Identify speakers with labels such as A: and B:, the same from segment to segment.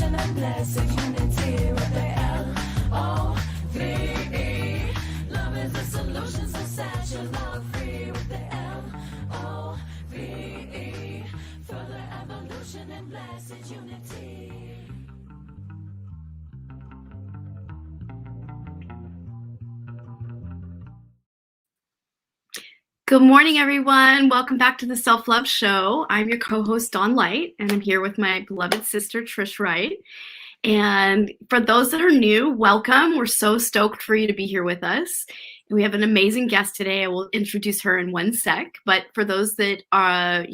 A: evolution and blessed unity with the L-O-V-E. Love is the solution, so set your love free with the L-O-V-E. Further evolution and blessed unity.
B: Good morning, everyone. Welcome back to the Self-Love Show. I'm your co-host, Dawn Light, and I'm here with my beloved sister, Trish Wright. And for those that are new, welcome. We're so stoked for you to be here with us. We have an amazing guest today. I will introduce her in one sec. But for those that are,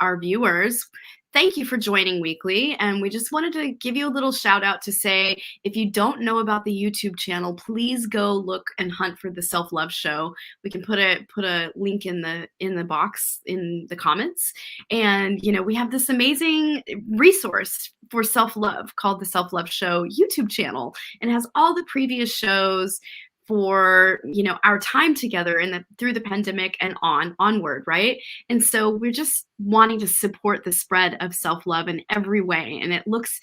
B: our viewers, thank you for joining weekly. And we just wanted to give you a little shout out to say, if you don't know about the YouTube channel, please go look and hunt for the Self-Love Show. We can put a link in the box in the comments. And, we have this amazing resource for self-love called the Self-Love Show YouTube channel. And it has all the previous shows for our time together through the pandemic and onward, right? And so we're just wanting to support the spread of self-love in every way, and it looks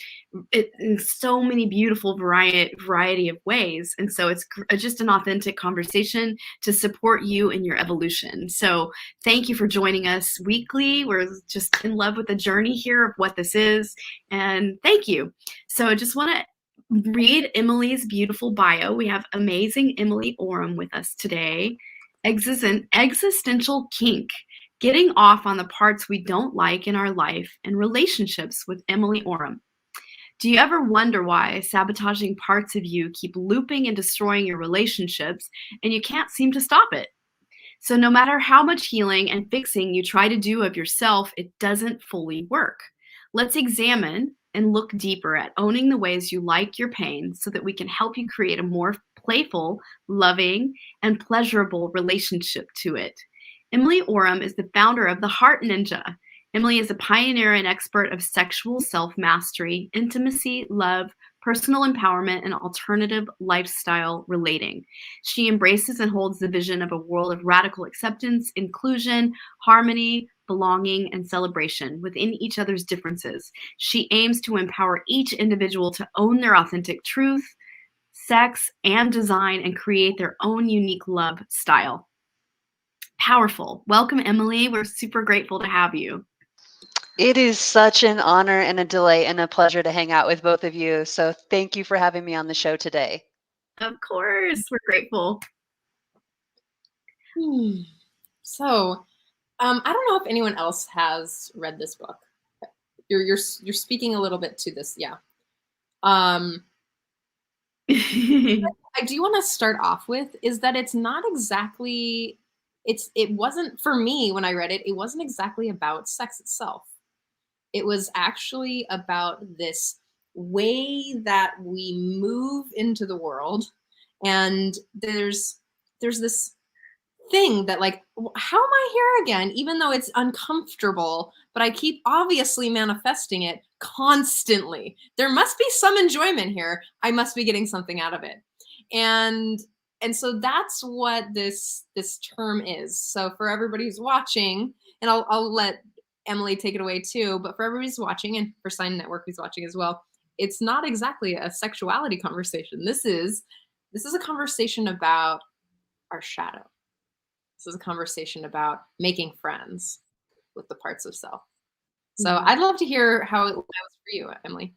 B: in so many beautiful variety of ways. And so it's just an authentic conversation to support you in your evolution. So thank you for joining us weekly. We're just in love with the journey here of what this is, and thank you. So I just want to read Emily's beautiful bio. We have amazing Emily Orum with us today. Existential Kink, getting off on the parts we don't like in our life and relationships with Emily Orum. Do you ever wonder why sabotaging parts of you keep looping and destroying your relationships and you can't seem to stop it? So no matter how much healing and fixing you try to do of yourself, it doesn't fully work. Let's examine and look deeper at owning the ways you like your pain so that we can help you create a more playful, loving, and pleasurable relationship to it. Emily Orum is the founder of the Heart Ninja. Emily is a pioneer and expert of sexual self-mastery, intimacy, love, personal empowerment, and alternative lifestyle relating. She embraces and holds the vision of a world of radical acceptance, inclusion, harmony, belonging, and celebration within each other's differences. She aims to empower each individual to own their authentic truth, sex, and design, and create their own unique love style. Powerful. Welcome, Emily. We're super grateful to have you.
C: It is such an honor and a delight and a pleasure to hang out with both of you. So thank you for having me on the show today.
B: Of course, we're grateful.
D: So, I don't know if anyone else has read this book. You're speaking a little bit to this, yeah. I do want to start off with is that it's not exactly. It wasn't, for me when I read it, it wasn't exactly about sex itself. It was actually about this way that we move into the world, and there's this thing that, like, how am I here again? Even though it's uncomfortable, but I keep obviously manifesting it constantly. There must be some enjoyment here. I must be getting something out of it. And so that's what this term is. So for everybody who's watching, and I'll let Emily take it away too, but for everybody who's watching, and for Sign Network who's watching as well, it's not exactly a sexuality conversation. This is a conversation about our shadow. This is a conversation about making friends with the parts of self. So I'd love to hear how it was for you, Emily.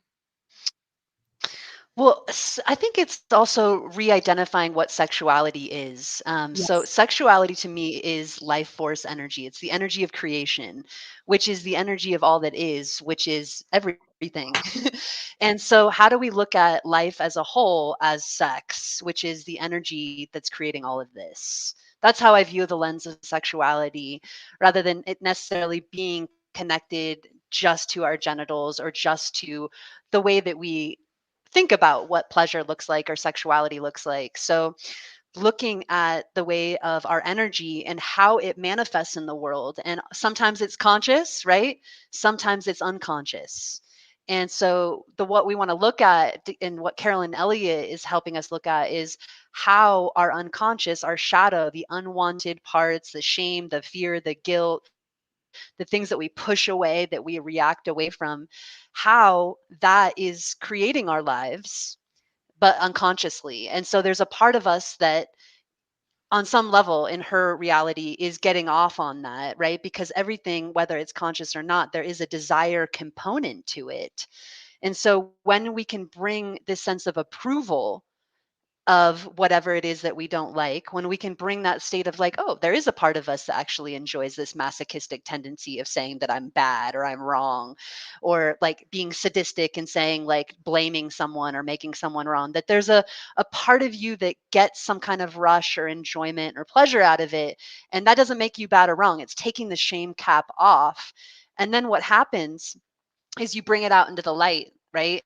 C: Well, I think it's also re-identifying what sexuality is. So sexuality to me is life force energy. It's the energy of creation, which is the energy of all that is, which is everything. And so how do we look at life as a whole as sex, which is the energy that's creating all of this? That's how I view the lens of sexuality, rather than it necessarily being connected just to our genitals or just to the way that we think about what pleasure looks like or sexuality looks like. So looking at the way of our energy and how it manifests in the world. And sometimes it's conscious, right? Sometimes it's unconscious. And so what we want to look at, and what Carolyn Elliott is helping us look at, is how our unconscious, our shadow, the unwanted parts, the shame, the fear, the guilt, the things that we push away, that we react away from, how that is creating our lives, but unconsciously. And so there's a part of us that on some level in her reality is getting off on that, right? Because everything, whether it's conscious or not, there is a desire component to it. And so when we can bring this sense of approval of whatever it is that we don't like, when we can bring that state of like, oh, there is a part of us that actually enjoys this masochistic tendency of saying that I'm bad or I'm wrong, or like being sadistic and saying like blaming someone or making someone wrong, that there's a part of you that gets some kind of rush or enjoyment or pleasure out of it. And that doesn't make you bad or wrong. It's taking the shame cap off. And then what happens is you bring it out into the light, right?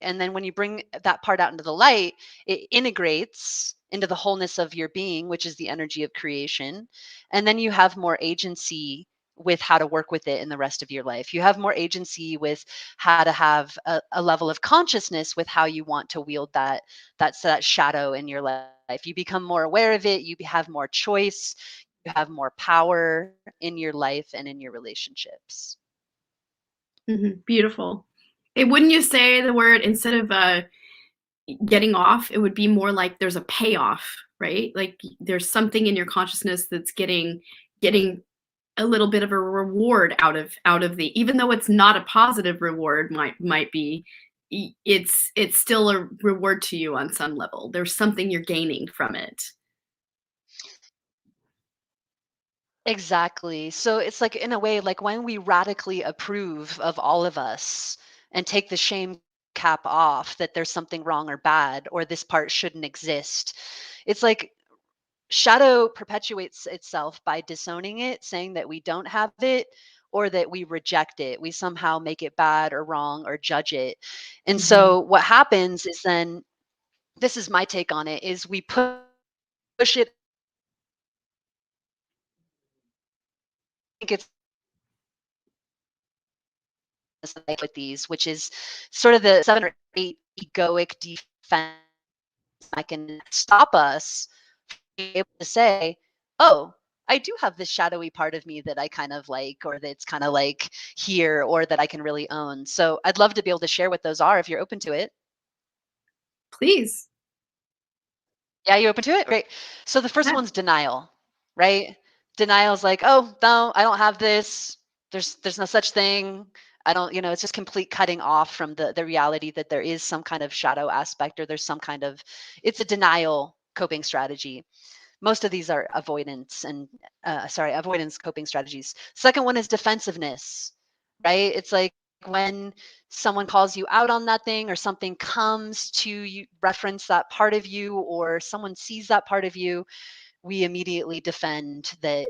C: And then when you bring that part out into the light, it integrates into the wholeness of your being, which is the energy of creation. And then you have more agency with how to work with it in the rest of your life. You have more agency with how to have a level of consciousness with how you want to wield that shadow in your life. You become more aware of it. You have more choice. You have more power in your life and in your relationships.
B: Beautiful. Wouldn't you say the word, instead of getting off, it would be more like there's a payoff, right? Like there's something in your consciousness that's getting a little bit of a reward out of the, even though it's not a positive reward, might be, it's still a reward to you on some level. There's something you're gaining from it.
C: Exactly. So it's like, in a way, like when we radically approve of all of us and take the shame cap off that there's something wrong or bad or this part shouldn't exist, it's like shadow perpetuates itself by disowning it, saying that we don't have it or that we reject it. We somehow make it bad or wrong or judge it. And so what happens is then, this is my take on it, is we push it. I think it's with these, which is sort of the 7 or 8 egoic defense that can stop us from being able to say, oh, I do have this shadowy part of me that I kind of like, or that's kind of like here, or that I can really own. So I'd love to be able to share what those are if you're open to it.
B: Please.
C: Yeah, you open to it? Great. So the first
B: Yeah.
C: one's denial, right? Denial is like, oh, no, I don't have this. There's no such thing. I don't, it's just complete cutting off from the reality that there is some kind of shadow aspect, or there's some kind of, it's a denial coping strategy. Most of these are avoidance avoidance coping strategies. Second one is defensiveness, right? It's like when someone calls you out on that thing, or something comes to you, reference that part of you, or someone sees that part of you, we immediately defend that,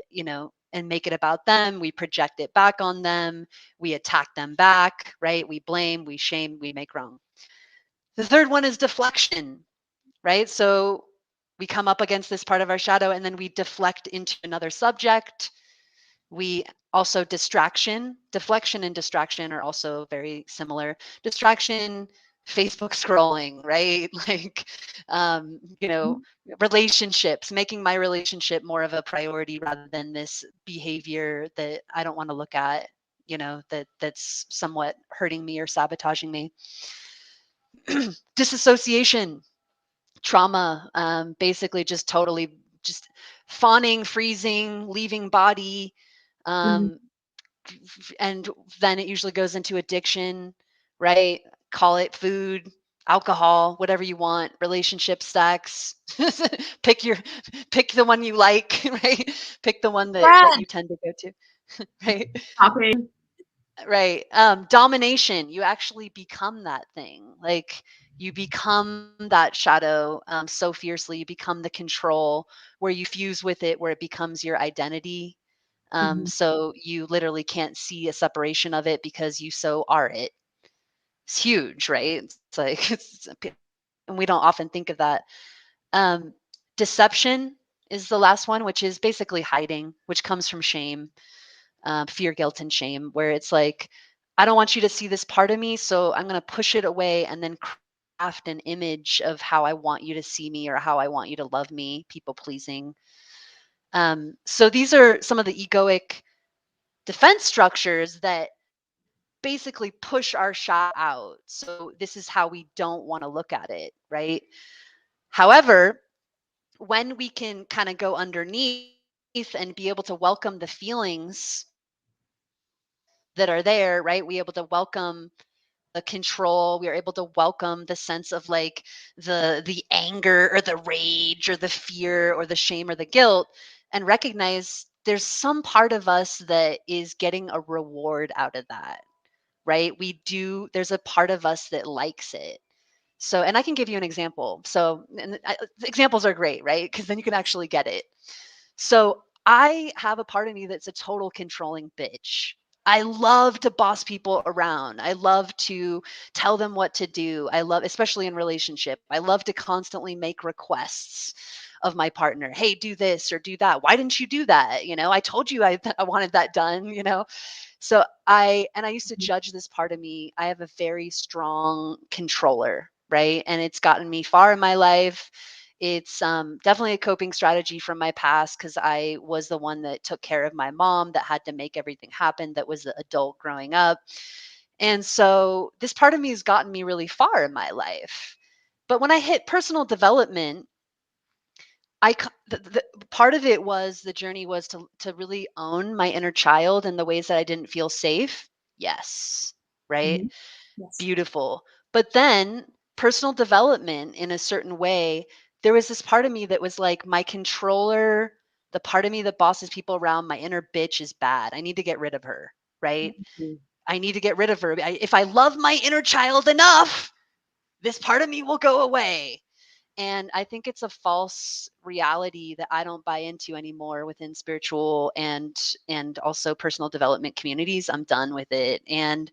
C: and make it about them. We project it back on them. We attack them back, right? We blame, we shame, we make wrong. The third one is deflection, right? So we come up against this part of our shadow and then we deflect into another subject. We also deflection and distraction are also very similar. Distraction, Facebook scrolling, right? Like, relationships, making my relationship more of a priority rather than this behavior that I don't want to look at, that's somewhat hurting me or sabotaging me. Disassociation, trauma, basically just totally just fawning, freezing, leaving body. And then it usually goes into addiction, right? Call it food, alcohol, whatever you want, relationship, sex. pick the one you like, right? Pick the one that you tend to go to, right?
B: Shopping.
C: Right. Domination, you actually become that thing. Like, you become that shadow so fiercely. You become the control, where you fuse with it, where it becomes your identity. So you literally can't see a separation of it because you so are it. It's huge, right? It's like, and we don't often think of that. Deception is the last one, which is basically hiding, which comes from shame. Fear, guilt, and shame, where it's like, I don't want you to see this part of me, so I'm going to push it away and then craft an image of how I want you to see me or how I want you to love me, people pleasing. So these are some of the egoic defense structures that basically push our shot out. So this is how we don't want to look at it, right? However, when we can kind of go underneath and be able to welcome the feelings that are there, right? We able to welcome the control, we are able to welcome the sense of like the anger or the rage or the fear or the shame or the guilt, and recognize there's some part of us that is getting a reward out of that, right? There's a part of us that likes it. So, and I can give you an example. So, examples are great, right? Because then you can actually get it. So I have a part of me that's a total controlling bitch. I love to boss people around. I love to tell them what to do. I love, especially in relationship, I love to constantly make requests of my partner. Hey, do this or do that. Why didn't you do that? I told you I wanted that done. So I used to judge this part of me. I have a very strong controller, right? And it's gotten me far in my life. It's definitely a coping strategy from my past, because I was the one that took care of my mom, that had to make everything happen, that was the adult growing up. And so this part of me has gotten me really far in my life. But when I hit personal development, the part of it was, the journey was to really own my inner child in the ways that I didn't feel safe. Yes. Right.
D: Mhm. Yes.
C: Beautiful. But then personal development in a certain way, there was this part of me that was like, my controller, the part of me that bosses people around, my inner bitch is bad. I need to get rid of her. Right.
D: Mhm.
C: I need to get rid of her. If I love my inner child enough, this part of me will go away. And I think it's a false reality that I don't buy into anymore within spiritual and also personal development communities. I'm done with it. And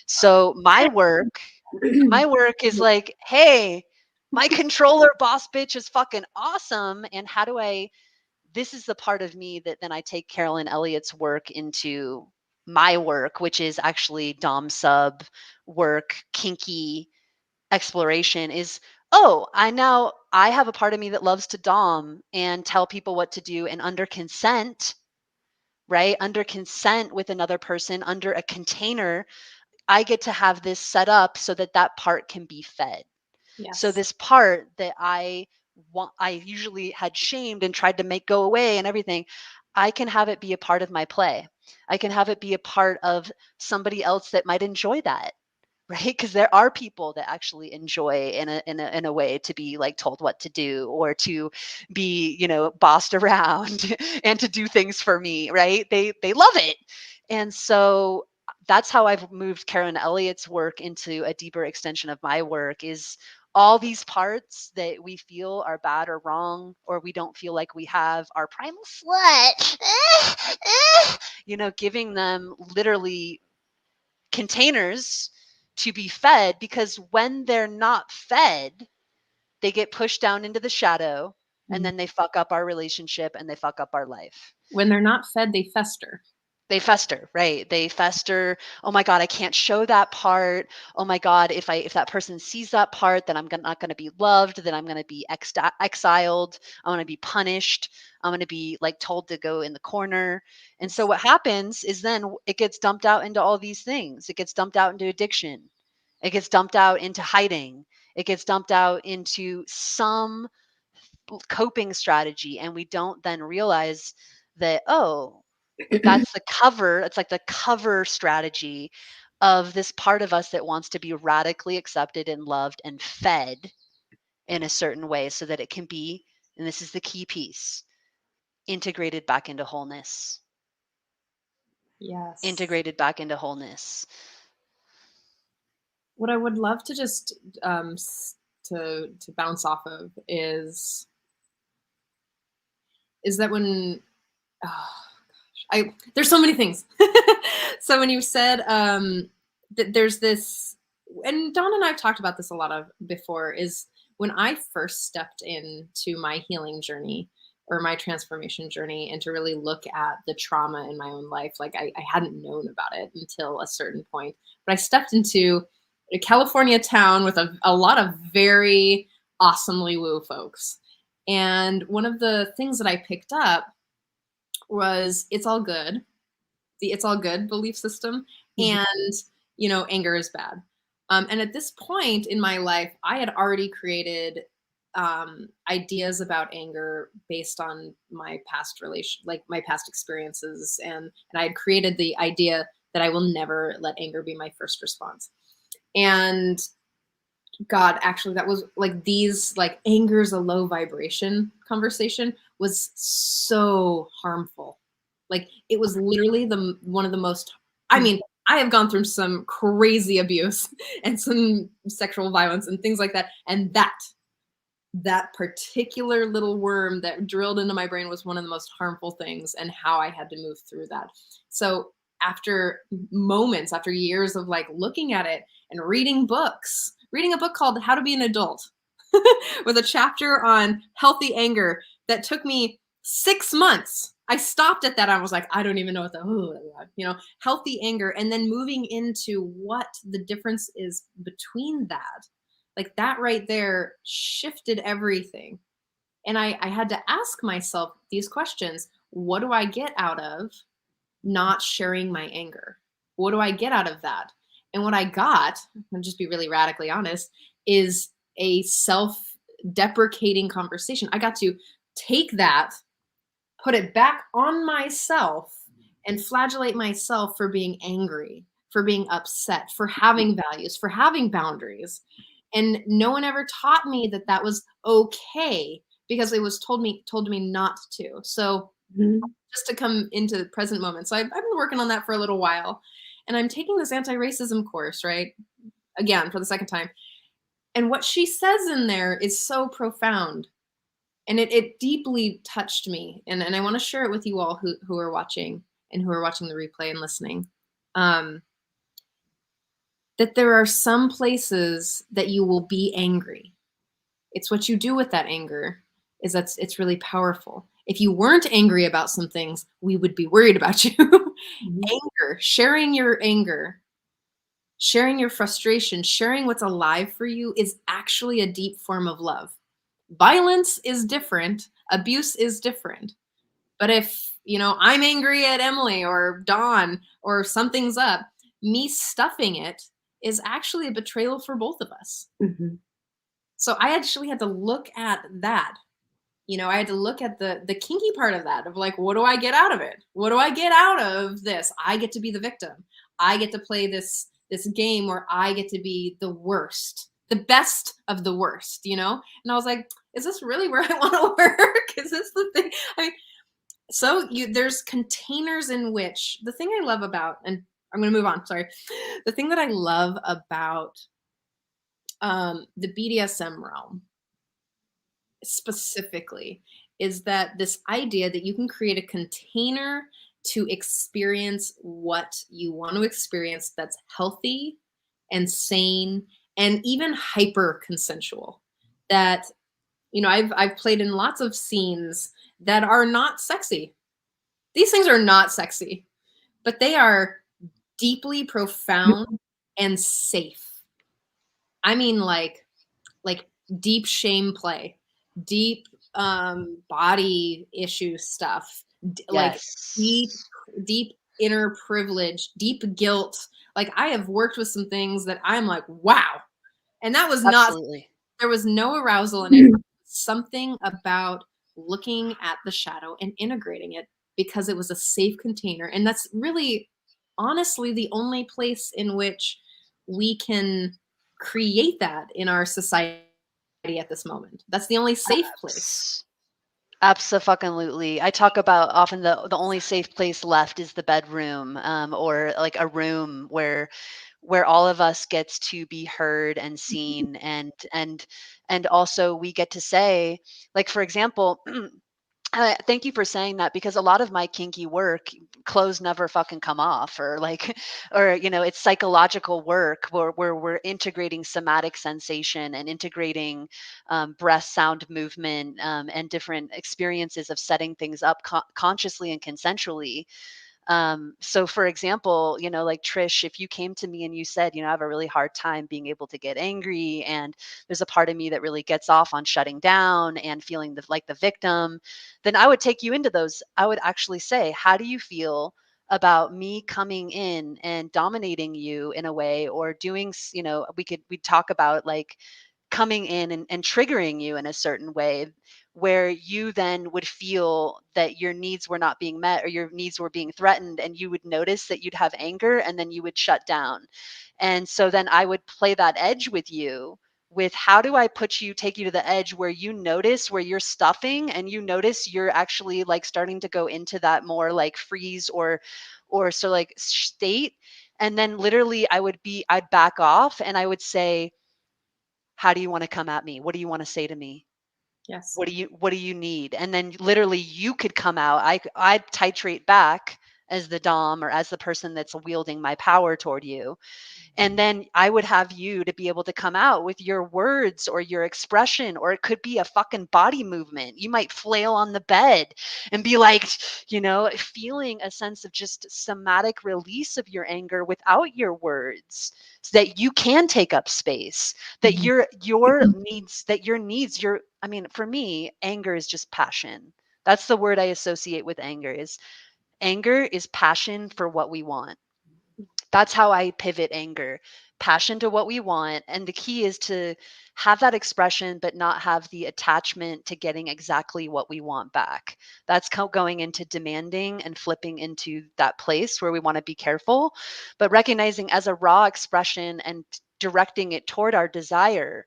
C: so my work is like, hey, my controller boss bitch is fucking awesome. And this is the part of me that then I take Carolyn Elliott's work into my work, which is actually Dom sub work, kinky exploration, is, oh, I have a part of me that loves to dom and tell people what to do, and under consent, right? Under consent with another person, under a container, I get to have this set up so that that part can be fed. So
D: Yes.
C: this part that I usually had shamed and tried to make go away and everything, I can have it be a part of my play. I can have it be a part of somebody else that might enjoy that. Right? Because there are people that actually enjoy in a way to be like told what to do, or to be, bossed around and to do things for me, right? They love it. And so that's how I've moved Karen Elliott's work into a deeper extension of my work, is all these parts that we feel are bad or wrong, or we don't feel like we have our primal slut, giving them literally containers to be fed, because when they're not fed, they get pushed down into the shadow, and
D: Mhm.
C: then they fuck up our relationship and they fuck up our life.
D: When they're not fed, they fester.
C: They fester, right? They fester. Oh my God, I can't show that part. Oh my God, if that person sees that part, then I'm not going to be loved. Then I'm going to be exiled. I'm going to be punished. I'm going to be like told to go in the corner. And so what happens is then it gets dumped out into all these things. It gets dumped out into addiction. It gets dumped out into hiding. It gets dumped out into some coping strategy. And we don't then realize that, oh, that's the cover. It's like the cover strategy of this part of us that wants to be radically accepted and loved and fed in a certain way, so that it can be, and this is the key piece, integrated back into wholeness.
D: Yes.
C: Integrated back into wholeness.
D: What I would love to just to bounce off of is that when there's so many things. So when you said that there's this, and Dawn and I've talked about this a lot of before, is when I first stepped into my healing journey or my transformation journey, and to really look at the trauma in my own life, like I hadn't known about it until a certain point. But I stepped into a California town with a lot of very awesomely woo folks. And one of the things that I picked up was it's all good. The it's all good belief system. And, anger is bad. And at this point in my life, I had already created ideas about anger based on my past like my past experiences, and I had created the idea that I will never let anger be my first response. And God, actually, that was like these like anger's a low vibration conversation was so harmful. Like it was literally one of the most. I mean, I have gone through some crazy abuse and some sexual violence and things like that, and that particular little worm that drilled into my brain was one of the most harmful things, and how I had to move through that. So after years of like looking at it and reading a book called How to Be an Adult with a chapter on healthy anger that took me 6 months. I stopped at that. I was like, I don't even know healthy anger. And then moving into what the difference is between that. Like that right there shifted everything. And I had to ask myself these questions. What do I get out of not sharing my anger? What do I get out of that? And what I got, I'll just be really radically honest, is a self-deprecating conversation. I got to take that, put it back on myself, and flagellate myself for being angry, for being upset, for having values, for having boundaries. And no one ever taught me that that was okay, because it was told to me not to. So just to come into the present moment. So I've been working on that for a little while, and I'm taking this anti-racism course, right? Again, for the second time. And what she says in there is so profound, and it deeply touched me. And I want to share it with you all who are watching and who are watching the replay and listening. That there are some places that you will be angry. It's what you do with that anger it's really powerful. If you weren't angry about some things, we would be worried about you. Anger, sharing your anger, sharing your frustration, sharing what's alive for you is actually a deep form of love. Violence is different. Abuse is different. But if, I'm angry at Emily or Dawn or something's up, me stuffing it is actually a betrayal for both of us.
B: Mm-hmm.
D: So I actually had to look at that. I had to look at the kinky part of that, of like, what do I get out of it? What do I get out of this? I get to be the victim. I get to play this game where I get to be the worst, the best of the worst, And I was like, is this really where I want to work? Is this the thing? I mean, so there's containers in which the thing I love about, and I'm going to move on, sorry. The thing that I love about the BDSM realm specifically is that this idea that you can create a container to experience what you want to experience that's healthy and sane and even hyper consensual. That, I've played in lots of scenes that are not sexy. These things are not sexy, but they are deeply profound and safe. I mean, like deep shame play, deep body issue stuff, like deep inner privilege, deep guilt. Like I have worked with some things that I'm like, wow. And that was
C: Absolutely.
D: there was no arousal in it. Something about looking at the shadow and integrating it because it was a safe container. And that's really, honestly, the only place in which we can create that in our society at this moment. That's the only safe place.
C: Absolutely. I talk about often the only safe place left is the bedroom, or like a room where all of us gets to be heard and seen, and also we get to say, like, for example, thank you for saying that, because a lot of my kinky work, clothes never fucking come off, or like, or it's psychological work where we're integrating somatic sensation and integrating breath, sound, movement, and different experiences of setting things up consciously and consensually. So for example, like Trish, if you came to me and you said, I have a really hard time being able to get angry, and there's a part of me that really gets off on shutting down and feeling like the victim, then I would take you into those. I would actually say, how do you feel about me coming in and dominating you in a way, or doing, we'd talk about like coming in and triggering you in a certain way, where you then would feel that your needs were not being met or your needs were being threatened, and you would notice that you'd have anger and then you would shut down. And so then I would play that edge with you, with how do I take you to the edge where you notice where you're stuffing, and you notice you're actually like starting to go into that more like freeze or so like state. And then literally I'd back off and I would say, how do you want to come at me? What do you want to say to me?
D: Yes.
C: What do you need? And then literally you could come out. I'd titrate back as the dom, or as the person that's wielding my power toward you. And then I would have you to be able to come out with your words or your expression, or it could be a fucking body movement. You might flail on the bed and be like, feeling a sense of just somatic release of your anger without your words, so that you can take up space, that your needs, for me, anger is just passion. That's the word I associate with anger is passion for what we want. That's how I pivot anger, passion to what we want. And the key is to have that expression, but not have the attachment to getting exactly what we want back. That's going into demanding and flipping into that place where we want to be careful, but recognizing as a raw expression and directing it toward our desire.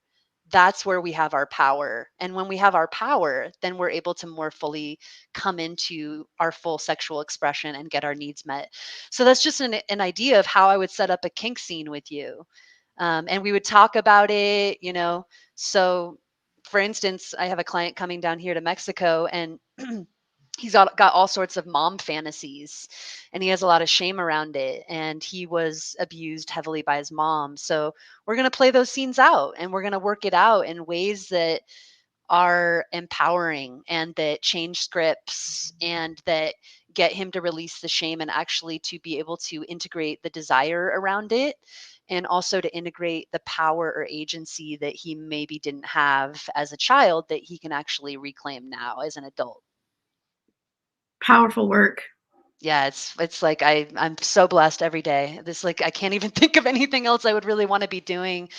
C: That's where we have our power. And when we have our power, then we're able to more fully come into our full sexual expression and get our needs met. So that's just an idea of how I would set up a kink scene with you. And we would talk about it, So for instance, I have a client coming down here to Mexico, and he's got all sorts of mom fantasies, and he has a lot of shame around it. And he was abused heavily by his mom. So we're going to play those scenes out, and we're going to work it out in ways that are empowering and that change scripts and that get him to release the shame, and actually to be able to integrate the desire around it, and also to integrate the power or agency that he maybe didn't have as a child that he can actually reclaim now as an adult.
B: Powerful work.
C: Yeah, it's like I'm so blessed every day. I can't even think of anything else I would really want to be doing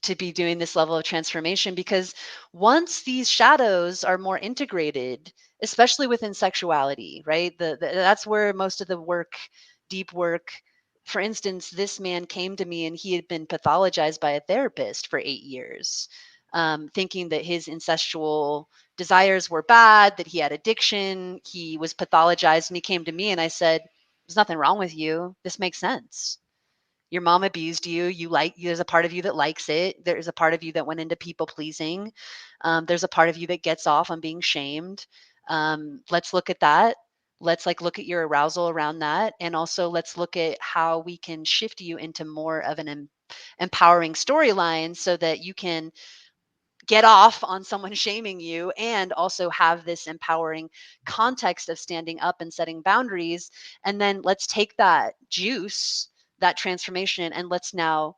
C: this level of transformation, because once these shadows are more integrated, especially within sexuality, right? That's where most of the work, deep work. For instance, this man came to me and he had been pathologized by a therapist for 8 years, thinking that his incestual desires were bad, that he had addiction. He was pathologized, and he came to me and I said, there's nothing wrong with you. This makes sense. Your mom abused you. There's a part of you that likes it. There's a part of you that went into people pleasing. There's a part of you that gets off on being shamed. Let's look at that. Let's look at your arousal around that. And also let's look at how we can shift you into more of an empowering storyline, so that you can get off on someone shaming you, and also have this empowering context of standing up and setting boundaries. And then let's take that juice, that transformation, and let's now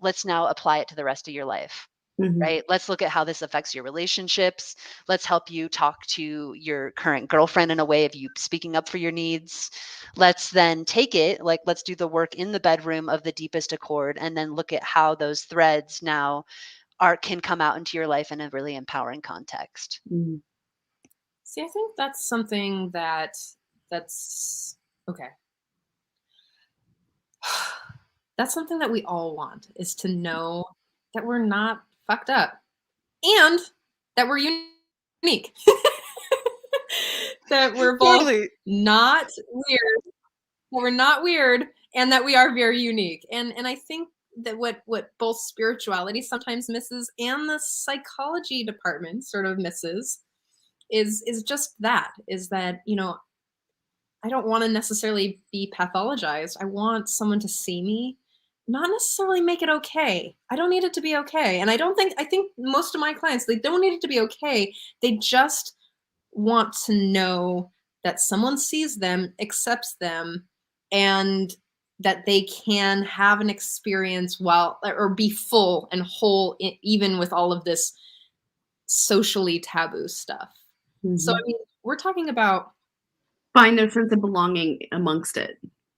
C: apply it to the rest of your life. Right? Let's look at how this affects your relationships. Let's help you talk to your current girlfriend in a way of you speaking up for your needs. Let's then take it, let's do the work in the bedroom of the deepest accord, and then look at how those threads now can come out into your life in a really empowering context.
D: See, I think that's something that's okay. That's something that we all want, is to know that we're not fucked up and that we're unique. That we're both
C: Totally.
D: not weird, that we're not weird, and that we are very unique. And I think that what both spirituality sometimes misses and the psychology department sort of misses is just that, I don't want to necessarily be pathologized. I want someone to see me, not necessarily make it okay. I don't need it to be okay. And I think most of my clients, they don't need it to be okay. They just want to know that someone sees them, accepts them, and that they can have an experience or be full and whole, even with all of this socially taboo stuff. So, I mean, we're talking about
B: find their sense of belonging amongst it.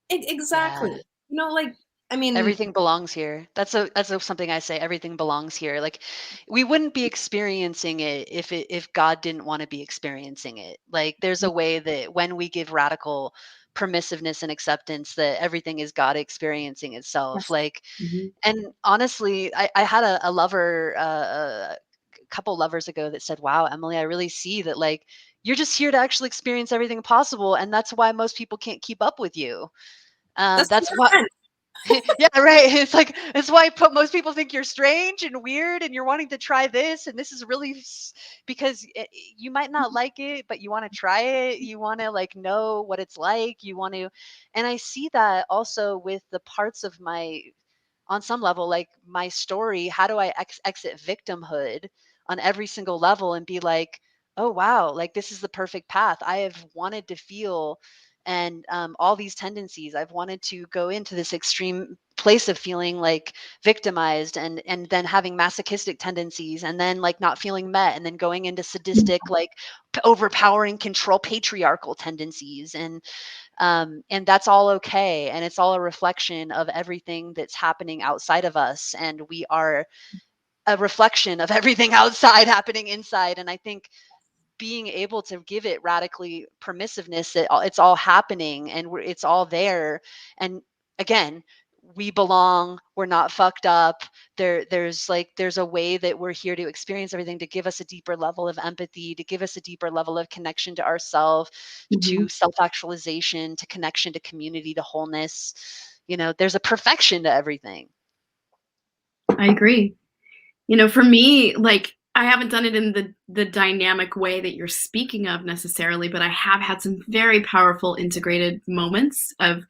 D: Exactly.
C: Yeah.
D: You know, like, I mean,
C: Everything belongs here. That's something I say. Everything belongs here. Like, we wouldn't be experiencing it if God didn't want to be experiencing it. Like, there's a way that when we give radical permissiveness and acceptance, that everything is God experiencing itself.
D: yes.
C: Like,
B: Mhm.
C: and honestly, I had a lover, a couple lovers ago that said, "Wow, Emily, I really see that, like, you're just here to actually experience everything possible, and that's why most people can't keep up with you.
D: That's
C: That's what."
D: sense.
C: Yeah, right. It's like, it's why most people think you're strange and weird, and you're wanting to try this, and this is really because you might not like it, but you want to try it. You want to, like, know what it's like. You want to, and I see that also with the parts of my, on some level, like my story. How do I exit victimhood on every single level and be like, oh wow, like this is the perfect path. I have wanted to feel, and all these tendencies. I've wanted to go into this extreme place of feeling like victimized, and then having masochistic tendencies, and then like not feeling met, and then going into sadistic, like overpowering control patriarchal tendencies, and that's all okay, and it's all a reflection of everything that's happening outside of us, and we are a reflection of everything outside happening inside. And I think being able to give it radically permissiveness, that it's all happening, and it's all there. And again, we belong, we're not fucked up. There's a way that we're here to experience everything, to give us a deeper level of empathy, to give us a deeper level of connection to ourselves, to
B: Mhm.
C: self-actualization, to connection to community, to wholeness. There's a perfection to everything.
B: I agree. For me, like, I haven't done it in the dynamic way that you're speaking of necessarily, but I have had some very powerful integrated moments of,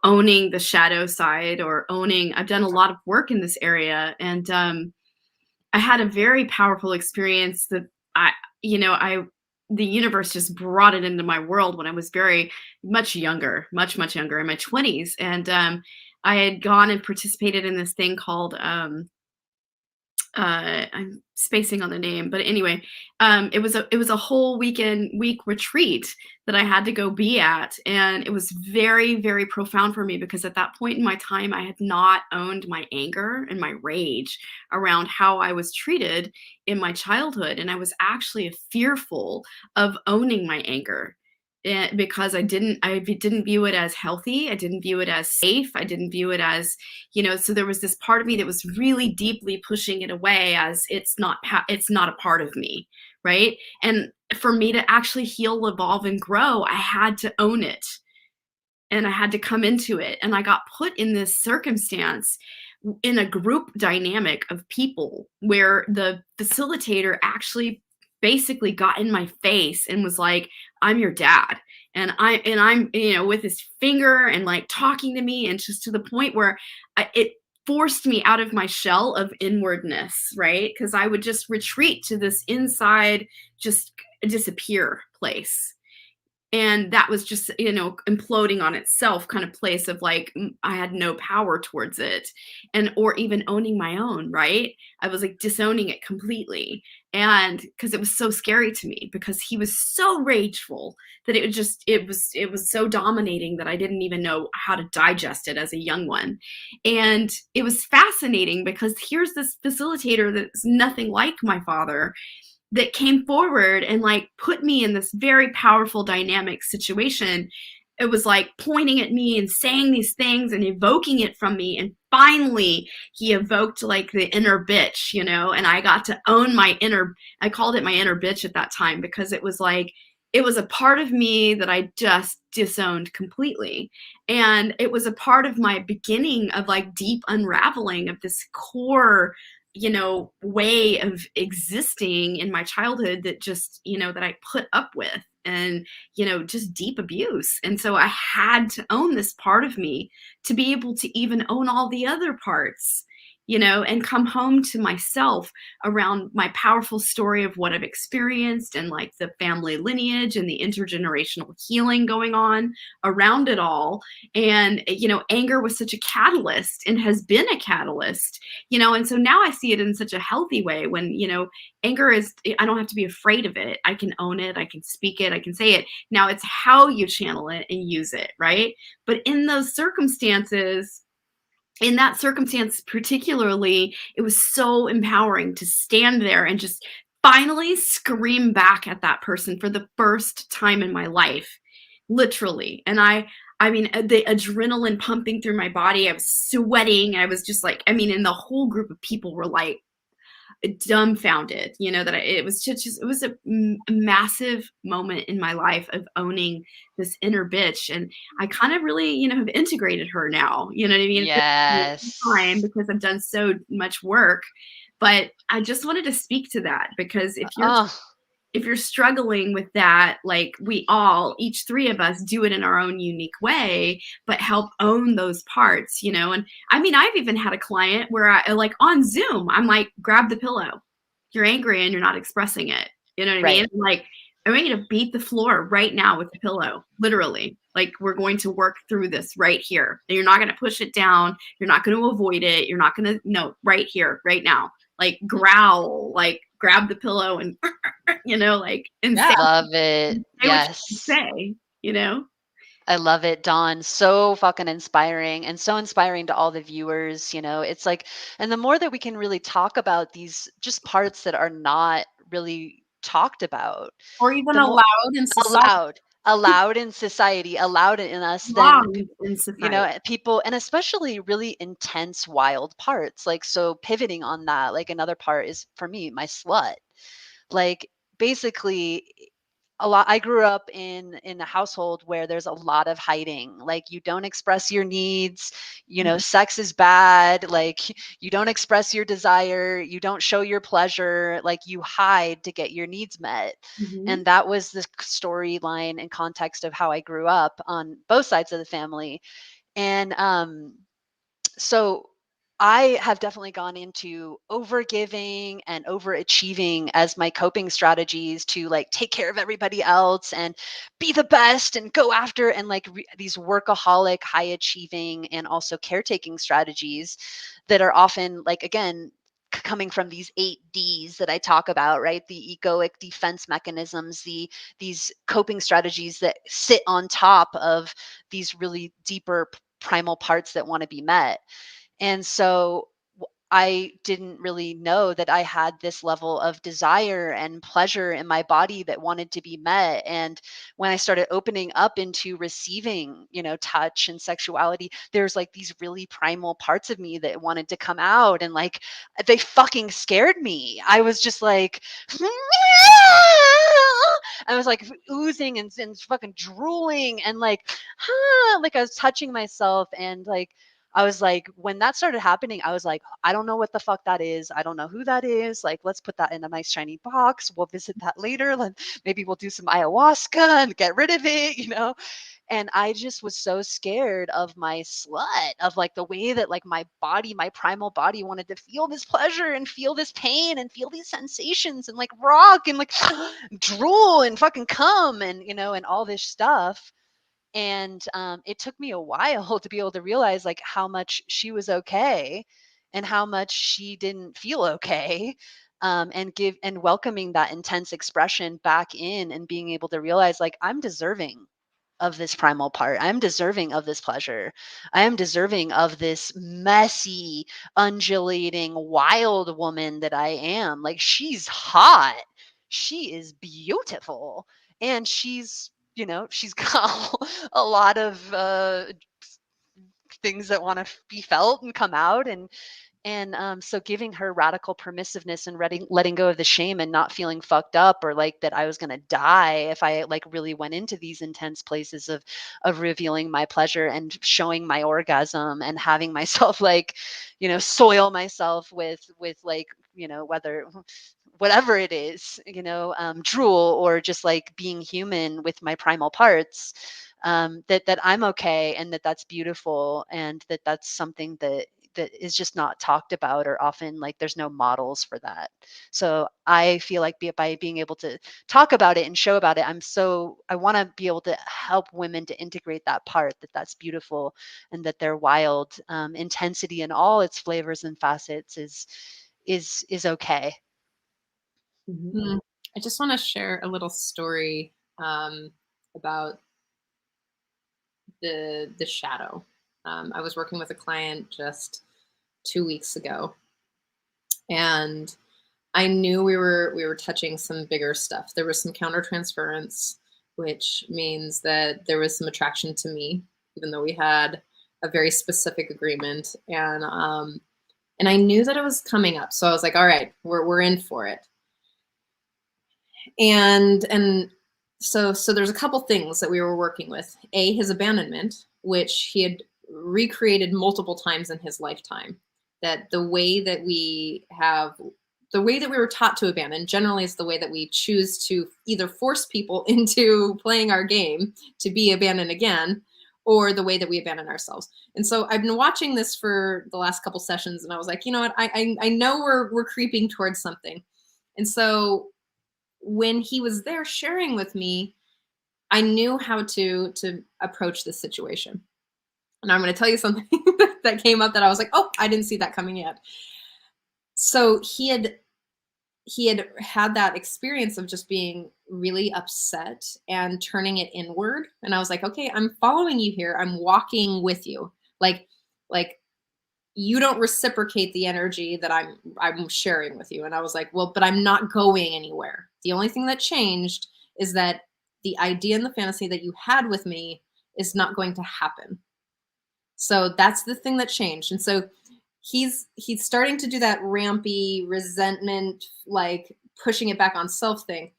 B: owning the shadow side, or I've done a lot of work in this area, and I had a very powerful experience that I, I the universe just brought it into my world when I was very much younger, much younger, in my 20s, and I had gone and participated in this thing called I'm spacing on the name, but anyway, it was a whole week retreat that I had to go be at, and it was very, very profound for me, because at that point in my time, I had not owned my anger and my rage around how I was treated in my childhood, and I was actually fearful of owning my anger. Because I didn't view it as healthy, I didn't view it as safe, I didn't view it as, so there was this part of me that was really deeply pushing it away as it's not a part of me, right? And for me to actually heal, evolve, and grow, I had to own it, and I had to come into it, and I got put in this circumstance in a group dynamic of people where the facilitator actually basically got in my face and was like, I'm your dad. And I'm with his finger and like talking to me, and just to the point where it forced me out of my shell of inwardness, right? Because I would just retreat to this inside, just disappear place. And that was just, imploding on itself kind of place of like, I had no power towards it, and or even owning my own, right? I was like disowning it completely. And because it was so scary to me, because he was so rageful that it was so dominating that I didn't even know how to digest it as a young one. And it was fascinating, because here's this facilitator that's nothing like my father, that came forward and like put me in this very powerful dynamic situation. It was like pointing at me and saying these things and evoking it from me, and finally he evoked like the inner bitch, and I got to own I called it my inner bitch at that time, because it was like, it was a part of me that I just disowned completely. And it was a part of my beginning of like deep unraveling of this core, way of existing in my childhood, that just, that I put up with, and, just deep abuse. And so I had to own this part of me to be able to even own all the other parts. and come home to myself around my powerful story of what I've experienced and like the family lineage and the intergenerational healing going on around it all. And, anger was such a catalyst and has been a catalyst, and so now I see it in such a healthy way when, anger is, I don't have to be afraid of it. I can own it. I can speak it. I can say it. Now it's how you channel it and use it, right? But in those circumstances, in that circumstance particularly, it was so empowering to stand there and just finally scream back at that person for the first time in my life, literally. And I mean, the adrenaline pumping through my body, I was sweating. I was just like, and the whole group of people were like dumbfounded, that it was just it was a massive moment in my life of owning this inner bitch. And I kind of really, have integrated her now, you know what I mean? It's taken me a long time
C: Yes.
B: because I've done so much work, but I just wanted to speak to that because
C: Oh,
B: if you're struggling with that, like we all, each three of us do it in our own unique way, but help own those parts, And I've even had a client where I like on Zoom, I'm like, grab the pillow. You're angry and you're not expressing it. You know what I mean?
C: right.
B: Like, I'm ready to beat the floor right now with the pillow, literally. Like, we're going to work through this right here. And you're not going to push it down. You're not going to avoid it. You're not going to, no, right here, right now. Like, growl, like, grab the pillow and and
D: Yeah.
C: Love it.
B: say what you
C: Yes.
B: say.
C: I love it, Dawn. So fucking inspiring and so inspiring to all the viewers. It's like, and the more that we can really talk about these just parts that are not really talked about,
D: Or even
C: the more
D: allowed in society.
C: allowed in society, allowed in us, then
B: Belong in society.
C: people, and especially really intense, wild parts. Like, so pivoting on that, like another part is for me, my slut. Like, basically, a lot, I grew up in a household where there's a lot of hiding. Like, you don't express your needs, sex is bad, like you don't express your desire, you don't show your pleasure, like you hide to get your needs met.
B: Mhm.
C: And that was the storyline and context of how I grew up on both sides of the family. And so I have definitely gone into overgiving and overachieving as my coping strategies to like take care of everybody else and be the best and go after, and like these workaholic, high achieving, and also caretaking strategies that are often, like, again, coming from these 8 Ds that I talk about, right? The egoic defense mechanisms, these coping strategies that sit on top of these really deeper primal parts that want to be met. And so I didn't really know that I had this level of desire and pleasure in my body that wanted to be met. And when I started opening up into receiving, touch and sexuality, there's like these really primal parts of me that wanted to come out. And like, they fucking scared me. I was just like, I was like oozing and fucking drooling and like I was touching myself. And like, I was like, when that started happening, I was like, I don't know what the fuck that is. I don't know who that is. Like, let's put that in a nice shiny box. We'll visit that later. Maybe we'll do some ayahuasca and get rid of it. And I just was so scared of my slut, of like the way that like my body, my primal body wanted to feel this pleasure and feel this pain and feel these sensations and like rock and like drool and fucking come and all this stuff. And it took me a while to be able to realize like how much she was okay and how much she didn't feel okay. And welcoming that intense expression back in and being able to realize like I'm deserving of this primal part. I'm deserving of this pleasure. I am deserving of this messy, undulating, wild woman that I am. Like, she's hot. She is beautiful. And she's got a lot of things that want to be felt and come out. And so giving her radical permissiveness and letting go of the shame and not feeling fucked up or like that I was going to die if I like really went into these intense places of revealing my pleasure and showing my orgasm and having myself like, soil myself with like, whatever it is, drool, or just like being human with my primal parts, that I'm okay, and that's beautiful, and that's something that that is just not talked about, or often like there's no models for that. So I feel like by being able to talk about it and show about it, I want to be able to help women to integrate that part, that's beautiful, and that their wild intensity in all its flavors and facets is okay.
D: Mm. I just want to share a little story about the shadow. I was working with a client just 2 weeks ago, and I knew we were touching some bigger stuff. There was some countertransference, which means that there was some attraction to me, even though we had a very specific agreement, and I knew that it was coming up. So I was like, all right, we're in for it. And so there's a couple things that we were working with. His abandonment, which he had recreated multiple times in his lifetime. That the way that we were taught to abandon generally is the way that we choose to either force people into playing our game to be abandoned again, or the way that we abandon ourselves. And so I've been watching this for the last couple sessions, and I was like, you know what, I know we're creeping towards something. And so when he was there sharing with me, I knew how to approach this situation. And I'm going to tell you something that came up that I was like, oh, I didn't see that coming yet. So he had that experience of just being really upset and turning it inward. And I was like, okay, I'm following you here. I'm walking with you. Like you don't reciprocate the energy that I'm sharing with you. And I was like, well, but I'm not going anywhere. The only thing that changed is that the idea and the fantasy that you had with me is not going to happen. So that's the thing that changed. And so he's starting to do that rampy resentment, like pushing it back on self thing.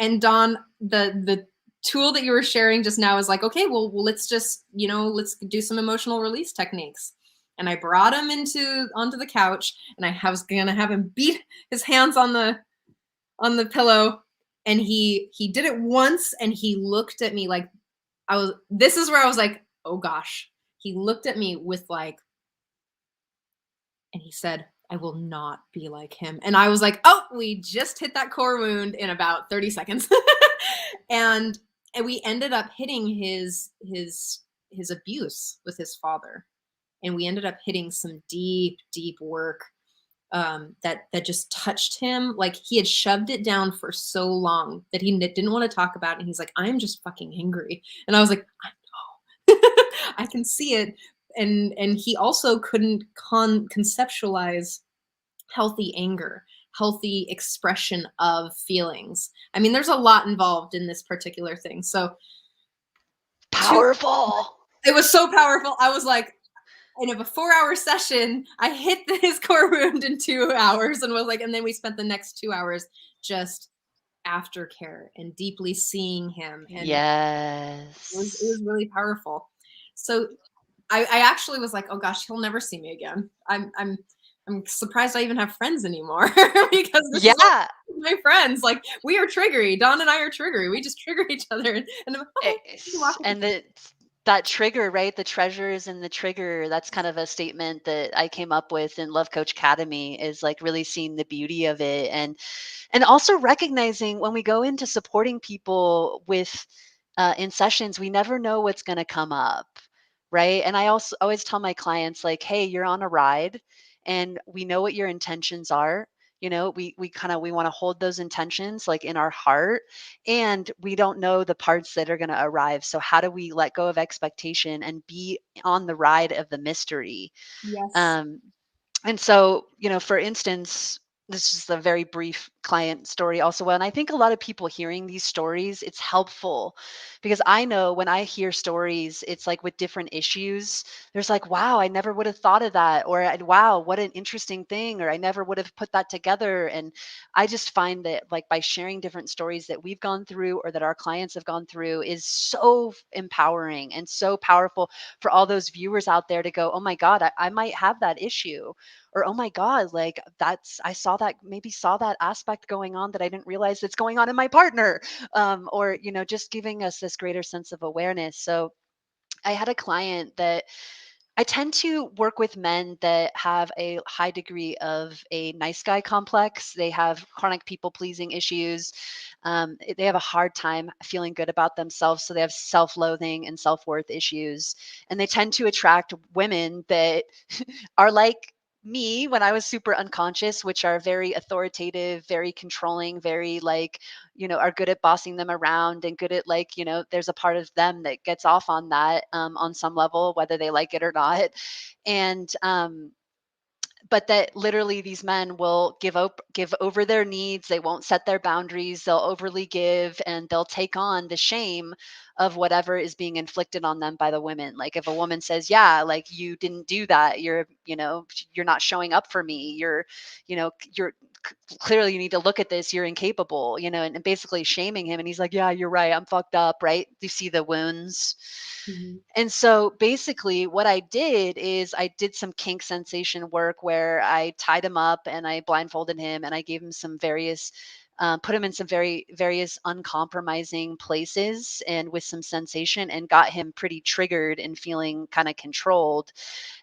D: And Dawn, the tool that you were sharing just now is like, okay, well let's just, let's do some emotional release techniques. And I brought him onto the couch, and I was gonna have him beat his hands on the pillow. And he did it once, and he looked at me like this is where I was like, oh gosh. He looked at me with like, and he said, I will not be like him. And I was like, oh, we just hit that core wound in about 30 seconds. and we ended up hitting his abuse with his father. And we ended up hitting some deep, deep work that just touched him. Like he had shoved it down for so long that he didn't want to talk about it. And he's like, I'm just fucking angry. And I was like, I know. I can see it. And he also couldn't conceptualize healthy anger, healthy expression of feelings. I mean, there's a lot involved in this particular thing. So
C: Powerful.
D: It was so powerful. I was like, in a 4-hour session, I hit his core wound in 2 hours, and was like, and then we spent the next 2 hours just aftercare and deeply seeing him. And
C: Yes.
D: it was really powerful. So I actually was like, oh gosh, he'll never see me again. I'm surprised I even have friends anymore because this is like my friends. Like we are triggery. Dawn and I are triggery. We just trigger each other. And I'm like, okay,
C: and that trigger, right? The treasures and the trigger, that's kind of a statement that I came up with in Love Coach Academy, is like really seeing the beauty of it. And also recognizing when we go into supporting people with in sessions, we never know what's going to come up. Right. And I also always tell my clients, like, hey, you're on a ride and we know what your intentions are. We want to hold those intentions like in our heart, and we don't know the parts that are going to arrive. So how do we let go of expectation and be on the ride of the mystery?
D: yes.
C: And so, for instance, this is a very brief client story also. And I think a lot of people hearing these stories, it's helpful because I know when I hear stories, it's like with different issues, there's like, wow, I never would have thought of that. Or wow, what an interesting thing. Or I never would have put that together. And I just find that like by sharing different stories that we've gone through or that our clients have gone through is so empowering and so powerful for all those viewers out there to go, oh my God, I might have that issue. Or, oh my God, like I saw that aspect going on that I didn't realize that's going on in my partner. Or, just giving us this greater sense of awareness. So I had a client that I tend to work with men that have a high degree of a nice guy complex. They have chronic people pleasing issues. They have a hard time feeling good about themselves. So they have self loathing and self worth issues. And they tend to attract women that are like me when I was super unconscious, which are very authoritative, very controlling, very like, are good at bossing them around and good at like, there's a part of them that gets off on that on some level, whether they like it or not. And but that literally these men will give over their needs. They won't set their boundaries. They'll overly give, and they'll take on the shame of whatever is being inflicted on them by the women. Like if a woman says, yeah, like you didn't do that, you're not showing up for me, you're clearly, you need to look at this, you're incapable, and basically shaming him, and he's like, yeah, you're right, I'm fucked up, right? You see the wounds.
B: Mhm.
C: And so basically what I did is I did some kink sensation work where I tied him up and I blindfolded him and I gave him some put him in some various uncompromising places and with some sensation, and got him pretty triggered and feeling kind of controlled.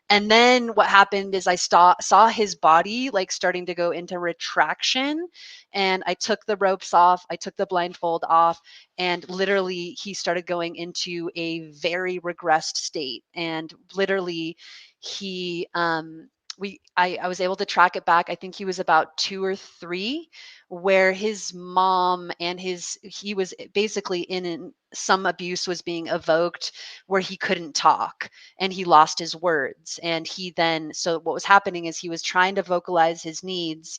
C: And then what happened is I saw his body like starting to go into retraction, and I took the ropes off, I took the blindfold off, and literally he started going into a very regressed state. And literally he I was able to track it back. I think he was about 2 or 3, where his mom and he was basically some abuse was being evoked where he couldn't talk and he lost his words. And so what was happening is he was trying to vocalize his needs.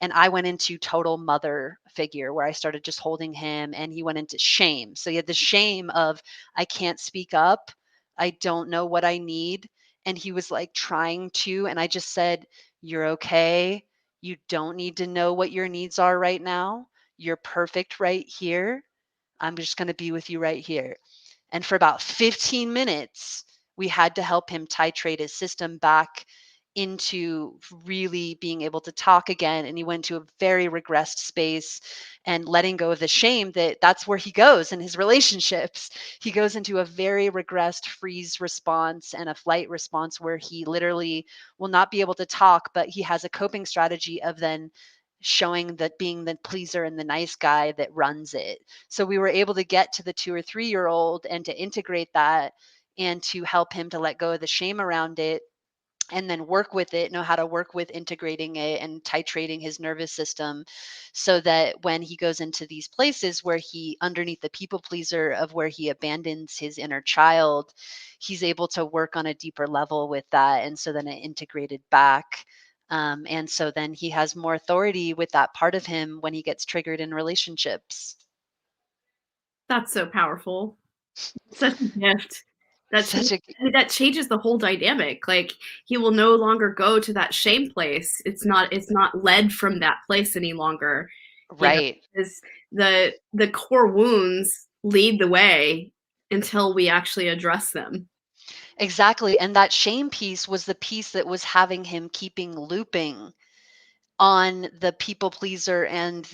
C: And I went into total mother figure where I started just holding him, and he went into shame. So he had the shame of, I can't speak up. I don't know what I need. And he was like trying to, and I just said, you're okay. You don't need to know what your needs are right now. You're perfect right here. I'm just going to be with you right here. And for about 15 minutes, we had to help him titrate his system back into really being able to talk again. And he went to a very regressed space, and letting go of the shame that's where he goes in his relationships. He goes into a very regressed freeze response and a flight response where he literally will not be able to talk, but he has a coping strategy of then showing that being the pleaser and the nice guy that runs it. So we were able to get to the 2 or 3 year old and to integrate that and to help him to let go of the shame around it, and then work with it, know how to work with integrating it and titrating his nervous system, so that when he goes into these places where he, underneath the people pleaser of where he abandons his inner child, he's able to work on a deeper level with that. And so then it integrated back. And so then he has more authority with that part of him when he gets triggered in relationships.
B: That's so powerful. Such a gift. That
C: Such a
B: that changes the whole dynamic. Like he will no longer go to that shame place. It's not led from that place any longer.
C: right.
B: Because the core wounds lead the way until we actually address them.
C: Exactly. And that shame piece was the piece that was having him keeping looping on the people pleaser and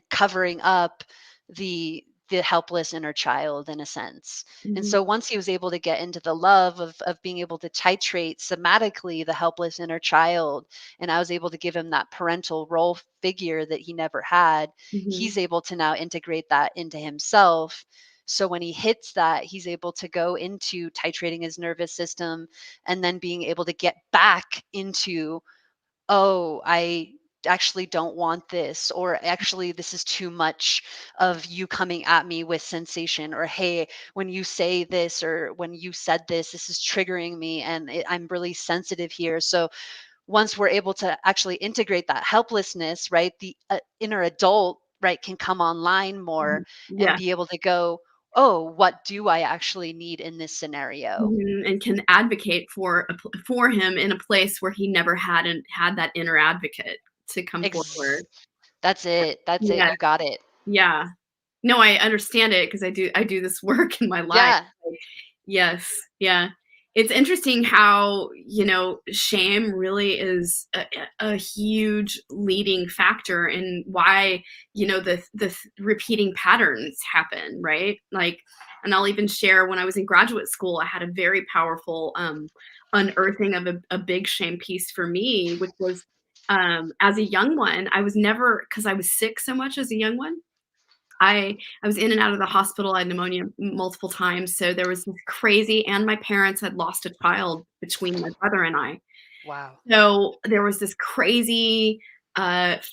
C: covering up the helpless inner child in a sense. And
B: Mhm.
C: so once he was able to get into the love of being able to titrate somatically the helpless inner child, and I was able to give him that parental role figure that he never had,
B: Mhm.
C: he's able to now integrate that into himself. So when he hits that, he's able to go into titrating his nervous system and then being able to get back into, oh, I actually don't want this, or actually this is too much of you coming at me with sensation, or hey, when you say this or when you said this is triggering me, and I'm really sensitive here. So once we're able to actually integrate that helplessness, right, the inner adult, right, can come online more and
B: Yeah.
C: be able to go, oh, what do I actually need in this scenario?
B: And can advocate for him in a place where he never had that inner advocate to come
C: Ex-
B: forward.
C: that's it, that's it,
B: Yeah,
C: you got it.
B: yeah. No, I understand it because I do this work in my life.
C: Yeah.
B: Like, yes, yeah. It's interesting how, shame really is a huge leading factor in why, the repeating patterns happen, right? Like, and I'll even share, when I was in graduate school, I had a very powerful unearthing of a big shame piece for me, which was, as a young one, I was never, because I was sick so much as a young one, I was in and out of the hospital. I had pneumonia multiple times. So there was this crazy, and my parents had lost a child between my brother and I.
C: Wow.
B: So there was this crazy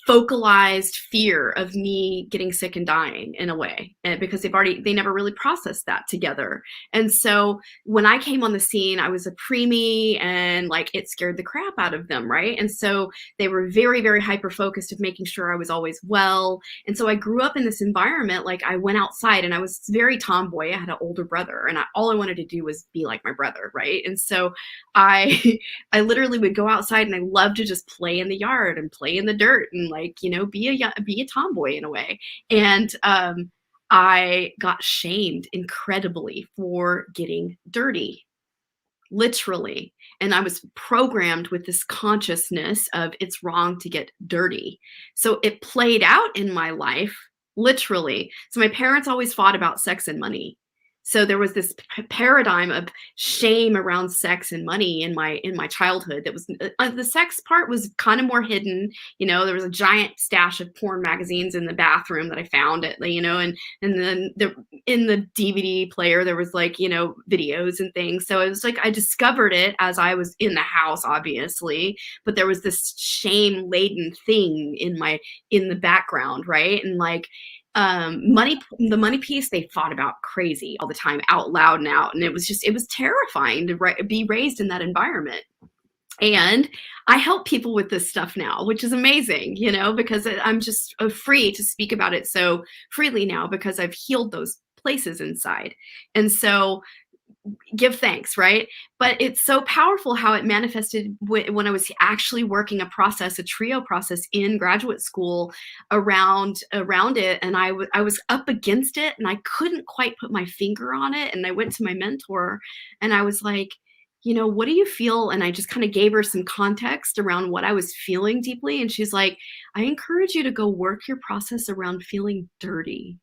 B: focalized fear of me getting sick and dying in a way, and because they never really processed that together. And so when I came on the scene, I was a preemie, and like it scared the crap out of them, right? And so they were very, very hyper focused of making sure I was always well. And so I grew up in this environment. Like, I went outside, and I was very tomboy. I had an older brother, and all I wanted to do was be like my brother, right? And so I I literally would go outside, and I loved to just play in the yard and play in the dirt and, like, be a tomboy in a way. And I got shamed incredibly for getting dirty, literally. And I was programmed with this consciousness of it's wrong to get dirty. So it played out in my life, literally. So my parents always fought about sex and money. So there was this paradigm of shame around sex and money in my childhood. That was the sex part was kind of more hidden. There was a giant stash of porn magazines in the bathroom that I found it, and then in the DVD player there was, like, videos and things. So it was like I discovered it as I was in the house, obviously, but there was this shame laden thing in the background, right? And like, the money piece, they fought about crazy all the time, out loud and out. And it was terrifying to be raised in that environment. And I help people with this stuff now, which is amazing, because I'm just free to speak about it so freely now, because I've healed those places inside. And so give thanks, right? But it's so powerful how it manifested when I was actually working a trio process in graduate school around it. And I was up against it, and I couldn't quite put my finger on it. And I went to my mentor, and I was like, what do you feel? And I just kind of gave her some context around what I was feeling deeply. And she's like, I encourage you to go work your process around feeling dirty.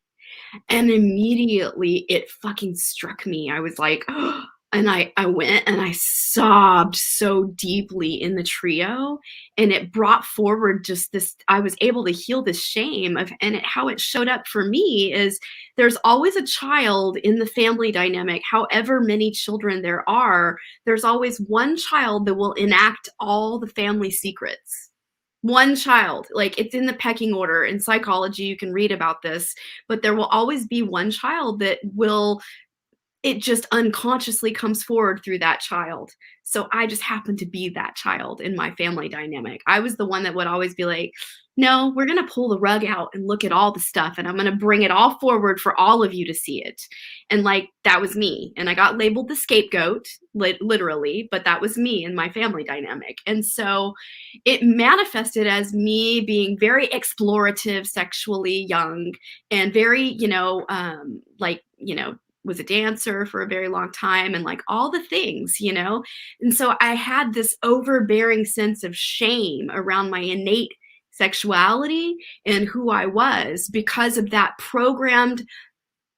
B: And immediately it fucking struck me. I was like, oh, and I went and I sobbed so deeply in the trio, and it brought forward just this, I was able to heal this shame how it showed up for me is there's always a child in the family dynamic. However many children there are, there's always one child that will enact all the family secrets. One child, like, it's in the pecking order. In psychology, you can read about this, but there will always be one child that it just unconsciously comes forward through that child. So I just happened to be that child in my family dynamic. I was the one that would always be like, no, we're going to pull the rug out and look at all the stuff, and I'm going to bring it all forward for all of you to see it. And like, that was me. And I got labeled the scapegoat, literally, but that was me in my family dynamic. And so it manifested as me being very explorative, sexually young, and very, was a dancer for a very long time, and like all the things, And so I had this overbearing sense of shame around my innate sexuality and who I was, because of that programmed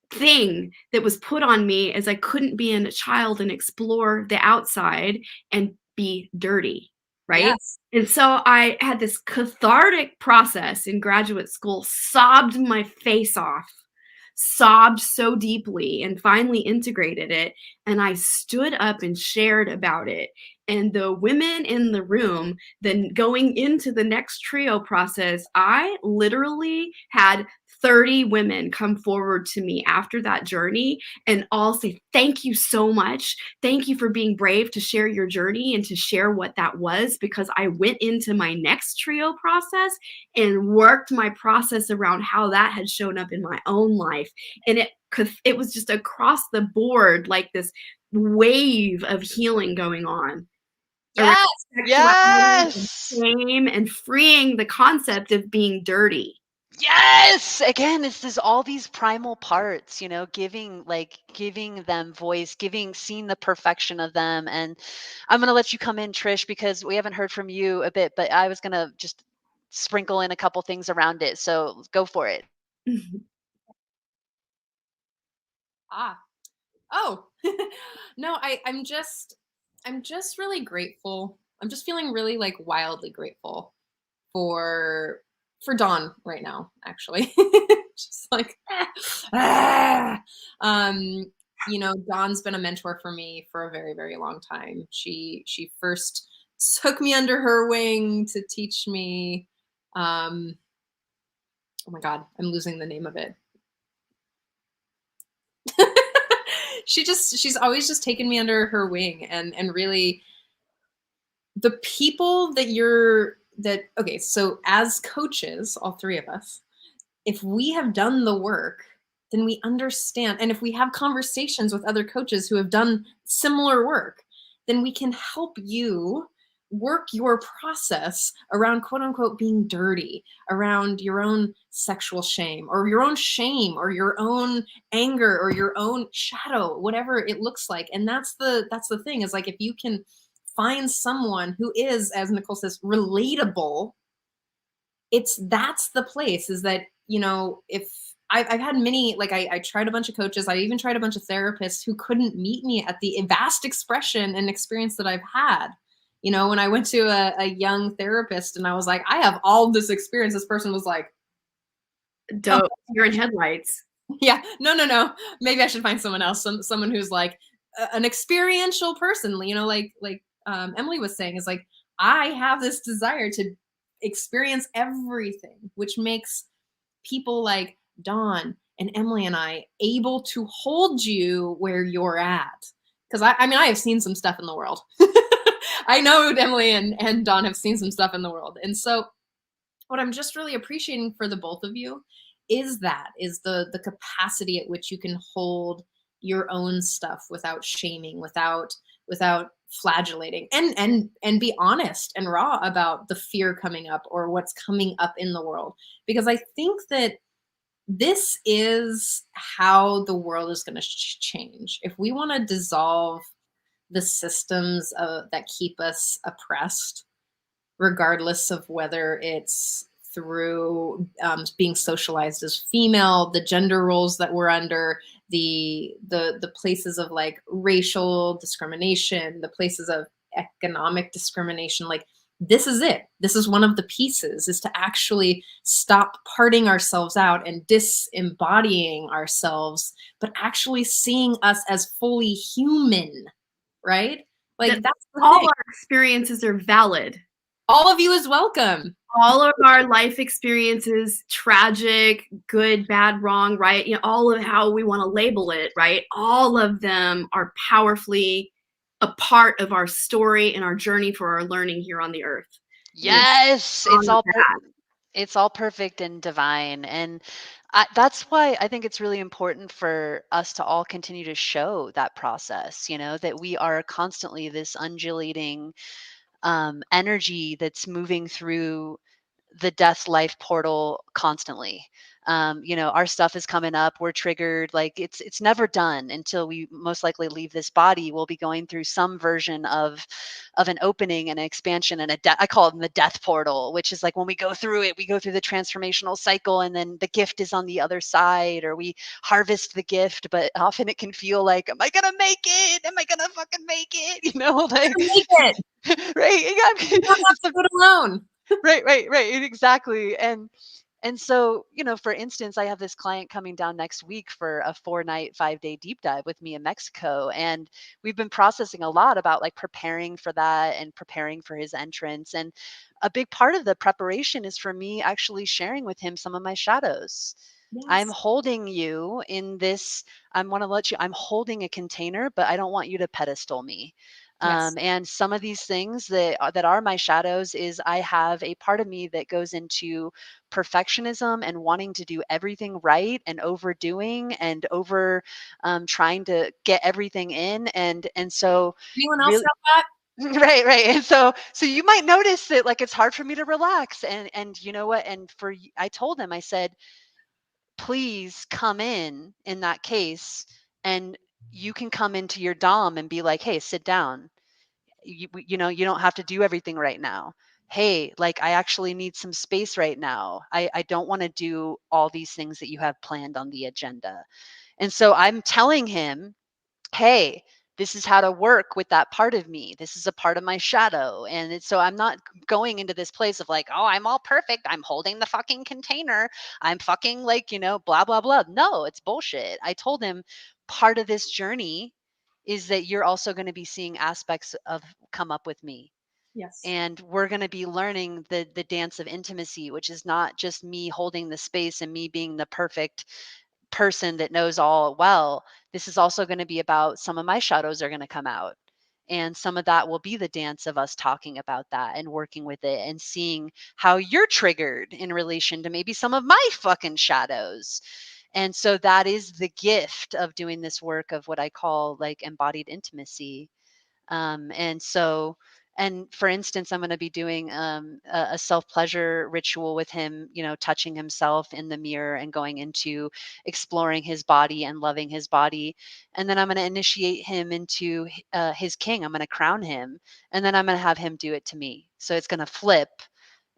B: thing that was put on me, as I couldn't be a child and explore the outside and be dirty, right?
D: Yes.
B: And so I had this cathartic process in graduate school, sobbed my face off, sobbed so deeply, and finally integrated it. And I stood up and shared about it. And the women in the room, then going into the next trio process, I literally had 30 women come forward to me after that journey and all say, thank you so much. Thank you for being brave to share your journey and to share what that was, because I went into my next trio process and worked my process around how that had shown up in my own life. And it was just across the board, like this wave of healing going on.
C: Yes.
B: And shame and freeing the concept of being dirty.
C: Yes, again, it's this all these primal parts, giving them voice, seeing the perfection of them. And I'm gonna let you come in, Trish, because we haven't heard from you a bit, but I was gonna just sprinkle in a couple things around it. So go for it.
D: Ah, oh, no, I'm just really grateful. I'm just feeling really like wildly grateful for Dawn right now, actually. Just like um, Dawn's been a mentor for me for a very, very long time. She first took me under her wing to teach me oh my god, I'm losing the name of it. She's always just taken me under her wing, and really the people okay, so as coaches, all three of us, if we have done the work, then we understand. And if we have conversations with other coaches who have done similar work, then we can help you work your process around quote unquote being dirty, around your own sexual shame or your own anger or your own shadow, whatever it looks like. And that's the thing, is like, if you can find someone who is, as Nicole says, relatable, that's the place, is that, if I've had many, like I tried a bunch of coaches, I even tried a bunch of therapists who couldn't meet me at the vast expression and experience that I've had. When I went to a young therapist and I was like, I have all this experience, this person was like,
B: Dope. You're in headlights.
D: yeah, no, maybe I should find someone else, someone who's like an experiential person, like Emily was saying, is like, I have this desire to experience everything, which makes people like Dawn and Emily and I able to hold you where you're at. Because I mean, I have seen some stuff in the world. I know Emily and Dawn have seen some stuff in the world. And so what I'm just really appreciating for the both of you is the capacity at which you can hold your own stuff without shaming, without flagellating, and be honest and raw about the fear coming up or what's coming up in the world. Because I think that this is how the world is going to change. If we want to dissolve the systems that keep us oppressed, regardless of whether it's through being socialized as female, the gender roles that we're under, the places of like racial discrimination, the places of economic discrimination, like, this is it. This is one of the pieces, is to actually stop parting ourselves out and disembodying ourselves, but actually seeing us as fully human, right? Like, that's the
B: all
D: thing.
B: our experiences are valid.
D: All of you is welcome.
B: All of our life experiences, tragic, good, bad, wrong, right? All of how we want to label it, right? All of them are powerfully a part of our story and our journey for our learning here on the earth.
C: Yes, it's all perfect and divine. And that's why I think it's really important for us to all continue to show that process, that we are constantly this undulating energy that's moving through the death life portal constantly. Our stuff is coming up, we're triggered, like it's never done until we most likely leave this body. We'll be going through some version of an opening and an expansion and I call it the death portal, which is like when we go through it, we go through the transformational cycle and then the gift is on the other side, or we harvest the gift, but often it can feel like, am I gonna make it? Am I gonna fucking make it? Like
D: Make it.
C: right.
D: You don't have to do it alone.
C: Right, exactly. And so, for instance, I have this client coming down next week for a 4-night 5-day deep dive with me in Mexico, and we've been processing a lot about like preparing for that and preparing for his entrance. And a big part of the preparation is for me actually sharing with him some of my shadows.
D: Yes.
C: I'm holding you in this, I'm holding a container, but I don't want you to pedestal me.
D: Yes.
C: And some of these things that are my shadows is I have a part of me that goes into perfectionism and wanting to do everything right and overdoing and over trying to get everything in. And so
D: Anyone else
C: really,
D: have that?
C: Right, right. And so you might notice that like it's hard for me to relax. And you know what? And I told him, I said, please come in that case, and you can come into your dom and be like, hey, sit down. You know, you don't have to do everything right now. Hey, like I actually need some space right now. I don't want to do all these things that you have planned on the agenda. And so I'm telling him, hey, this is how to work with that part of me. This is a part of my shadow. And so I'm not going into this place of like, oh, I'm all perfect. I'm holding the fucking container. I'm fucking like, you know, blah, blah, blah. No, it's bullshit. I told him part of this journey is that you're also going to be seeing aspects of come up with me.
D: Yes.
C: And we're going to be learning the dance of intimacy, which is not just me holding the space and me being the perfect person that knows all well. This is also going to be about some of my shadows are going to come out. And some of that will be the dance of us talking about that and working with it and seeing how you're triggered in relation to maybe some of my fucking shadows. And so that is the gift of doing this work of what I call like embodied intimacy. And so, and for instance, I'm going to be doing a self pleasure ritual with him, you know, touching himself in the mirror and going into exploring his body and loving his body. And then I'm going to initiate him into his king. I'm going to crown him. And then I'm going to have him do it to me. So it's going to flip.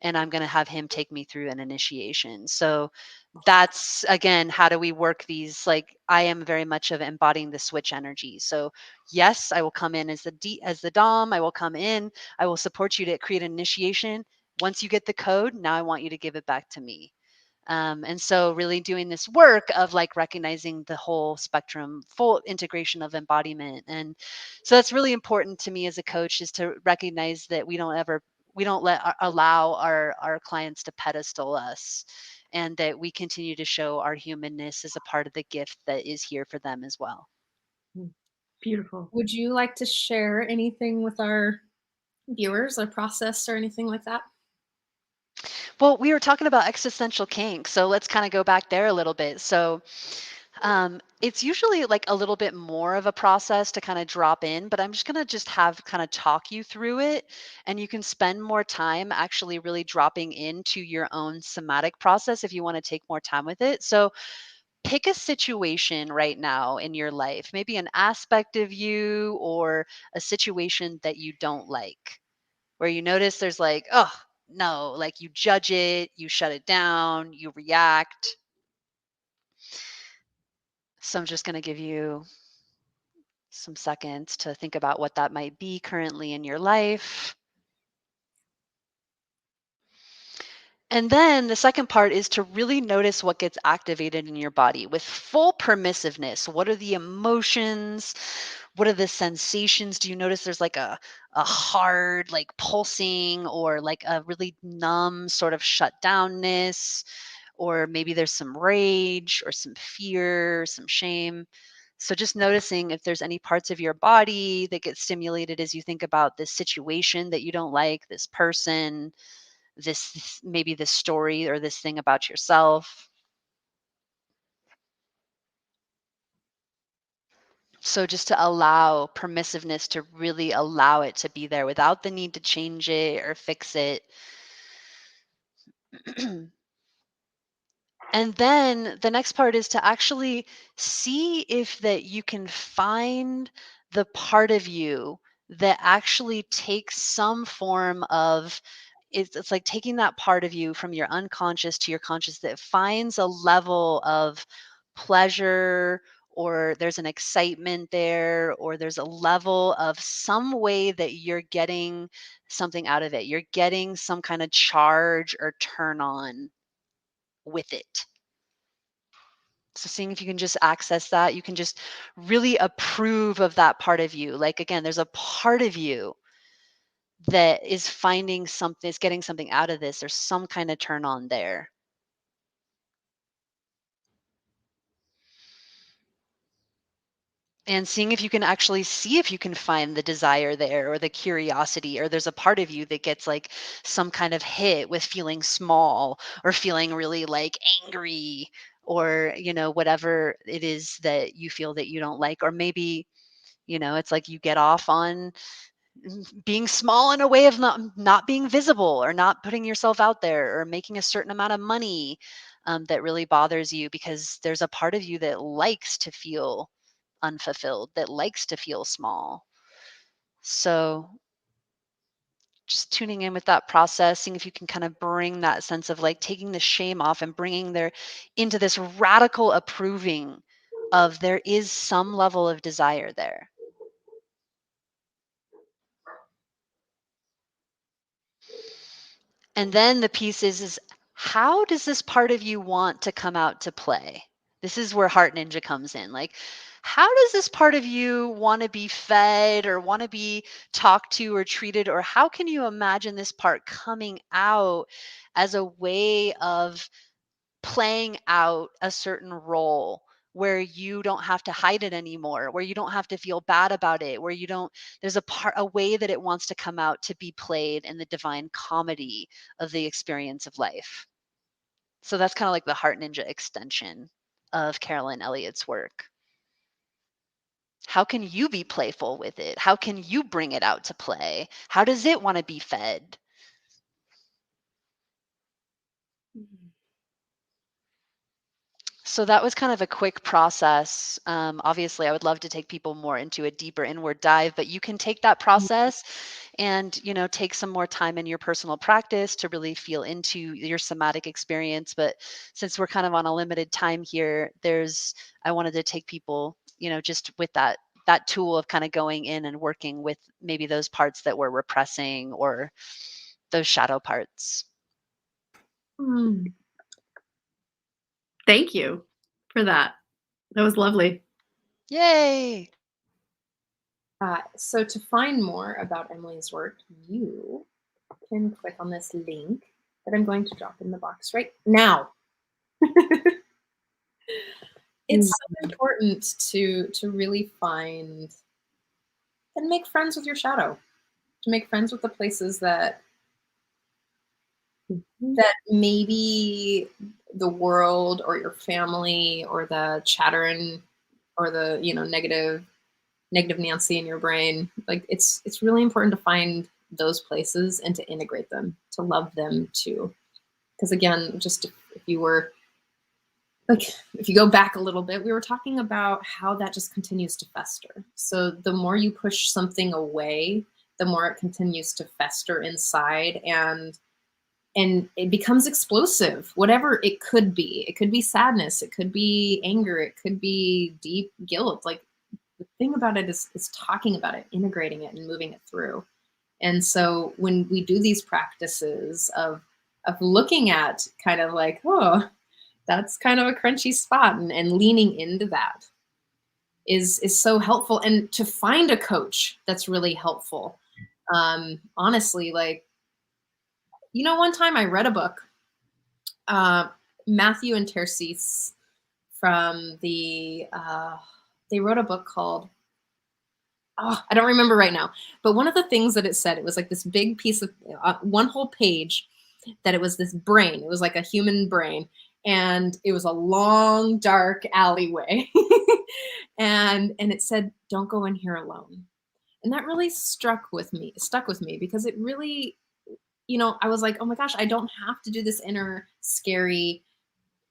C: And I'm going to have him take me through an initiation. So that's again, how do we work these? Like, I am very much of embodying the switch energy. So yes, I will come in as as the dom. I will come in. I will support you to create an initiation. Once you get the code, now I want you to give it back to me. And so really doing this work of like recognizing the whole spectrum, full integration of embodiment. And so that's really important to me as a coach, is to recognize that we don't allow our clients to pedestal us, and that we continue to show our humanness as a part of the gift that is here for them as well.
B: Beautiful.
D: Would you like to share anything with our viewers, a process or anything like that?
C: Well, we were talking about existential kink, so let's kind of go back there a little bit. So it's usually like a little bit more of a process to kind of drop in, but I'm just going to just have kind of talk you through it, and you can spend more time actually really dropping into your own somatic process if you want to take more time with it. So pick a situation right now in your life, maybe an aspect of you or a situation that you don't like, where you notice there's like, oh, no, like you judge it, you shut it down, you react. So I'm just going to give you some seconds to think about what that might be currently in your life. And then the second part is to really notice what gets activated in your body with full permissiveness. What are the emotions? What are the sensations? Do you notice there's like a hard, like pulsing, or like a really numb sort of shut downness? Or maybe there's some rage or some fear, some shame. So just noticing if there's any parts of your body that get stimulated as you think about this situation that you don't like, this person, this maybe this story or this thing about yourself. So just to allow permissiveness, to really allow it to be there without the need to change it or fix it. And then the next part is to actually see if that you can find the part of you that actually takes some form of, it's like taking that part of you from your unconscious to your conscious, that finds a level of pleasure, or there's an excitement there, or there's a level of some way that you're getting something out of it. You're getting some kind of charge or turn on with it. So seeing if you can just access that, you can just really approve of that part of you. Like again, there's a part of you that is finding something, is getting something out of this. There's some kind of turn on there. And seeing if you can actually see if you can find the desire there, or the curiosity, or there's a part of you that gets like some kind of hit with feeling small, or feeling really like angry, or you know, whatever it is that you feel that you don't like. Or maybe, you know, it's like you get off on being small in a way of not being visible or not putting yourself out there or making a certain amount of money that really bothers you, because there's a part of you that likes to feel unfulfilled, that likes to feel small. So just tuning in with that process, seeing if you can kind of bring that sense of like taking the shame off and bringing there into this radical approving of there is some level of desire there. And then the piece is how does this part of you want to come out to play? This is where Heart Ninja comes in. Like, how does this part of you want to be fed or want to be talked to or treated? Or how can you imagine this part coming out as a way of playing out a certain role where you don't have to hide it anymore, where you don't have to feel bad about it, where you don't, there's a way that it wants to come out to be played in the divine comedy of the experience of life. So that's kind of like the Heart Ninja extension of Carolyn Elliott's work. How can you be playful with it? How can you bring it out to play? How does it want to be fed? So that was kind of a quick process. Obviously, I would love to take people more into a deeper inward dive, but you can take that process and, take some more time in your personal practice to really feel into your somatic experience. But since we're kind of on a limited time here, I wanted to take people, just with that tool of kind of going in and working with maybe those parts that we're repressing or those shadow parts.
B: Thank you for that. That was lovely.
C: Yay!
D: So to find more about Emily's work, you can click on this link that I'm going to drop in the box right now. It's so important to really find and make friends with your shadow, to make friends with the places that maybe the world or your family or the chattering or the negative Nancy in your brain, like it's really important to find those places and to integrate them, to love them too. Because again, just if you go back a little bit, we were talking about how that just continues to fester. So the more you push something away, the more it continues to fester inside, and it becomes explosive, whatever it could be. It could be sadness, it could be anger, it could be deep guilt. Like, the thing about it is talking about it, integrating it, and moving it through. And so when we do these practices of looking at kind of like, oh, that's kind of a crunchy spot, and leaning into that is so helpful. And to find a coach that's really helpful. Honestly, like, one time I read a book, Matthew and Terces from they wrote a book called, I don't remember right now, but one of the things that it said, it was like this big piece of one whole page, that it was this brain. It was like a human brain, and it was a long, dark alleyway. and it said, "Don't go in here alone." And that really stuck with me because it really, I was like, oh my gosh, I don't have to do this inner scary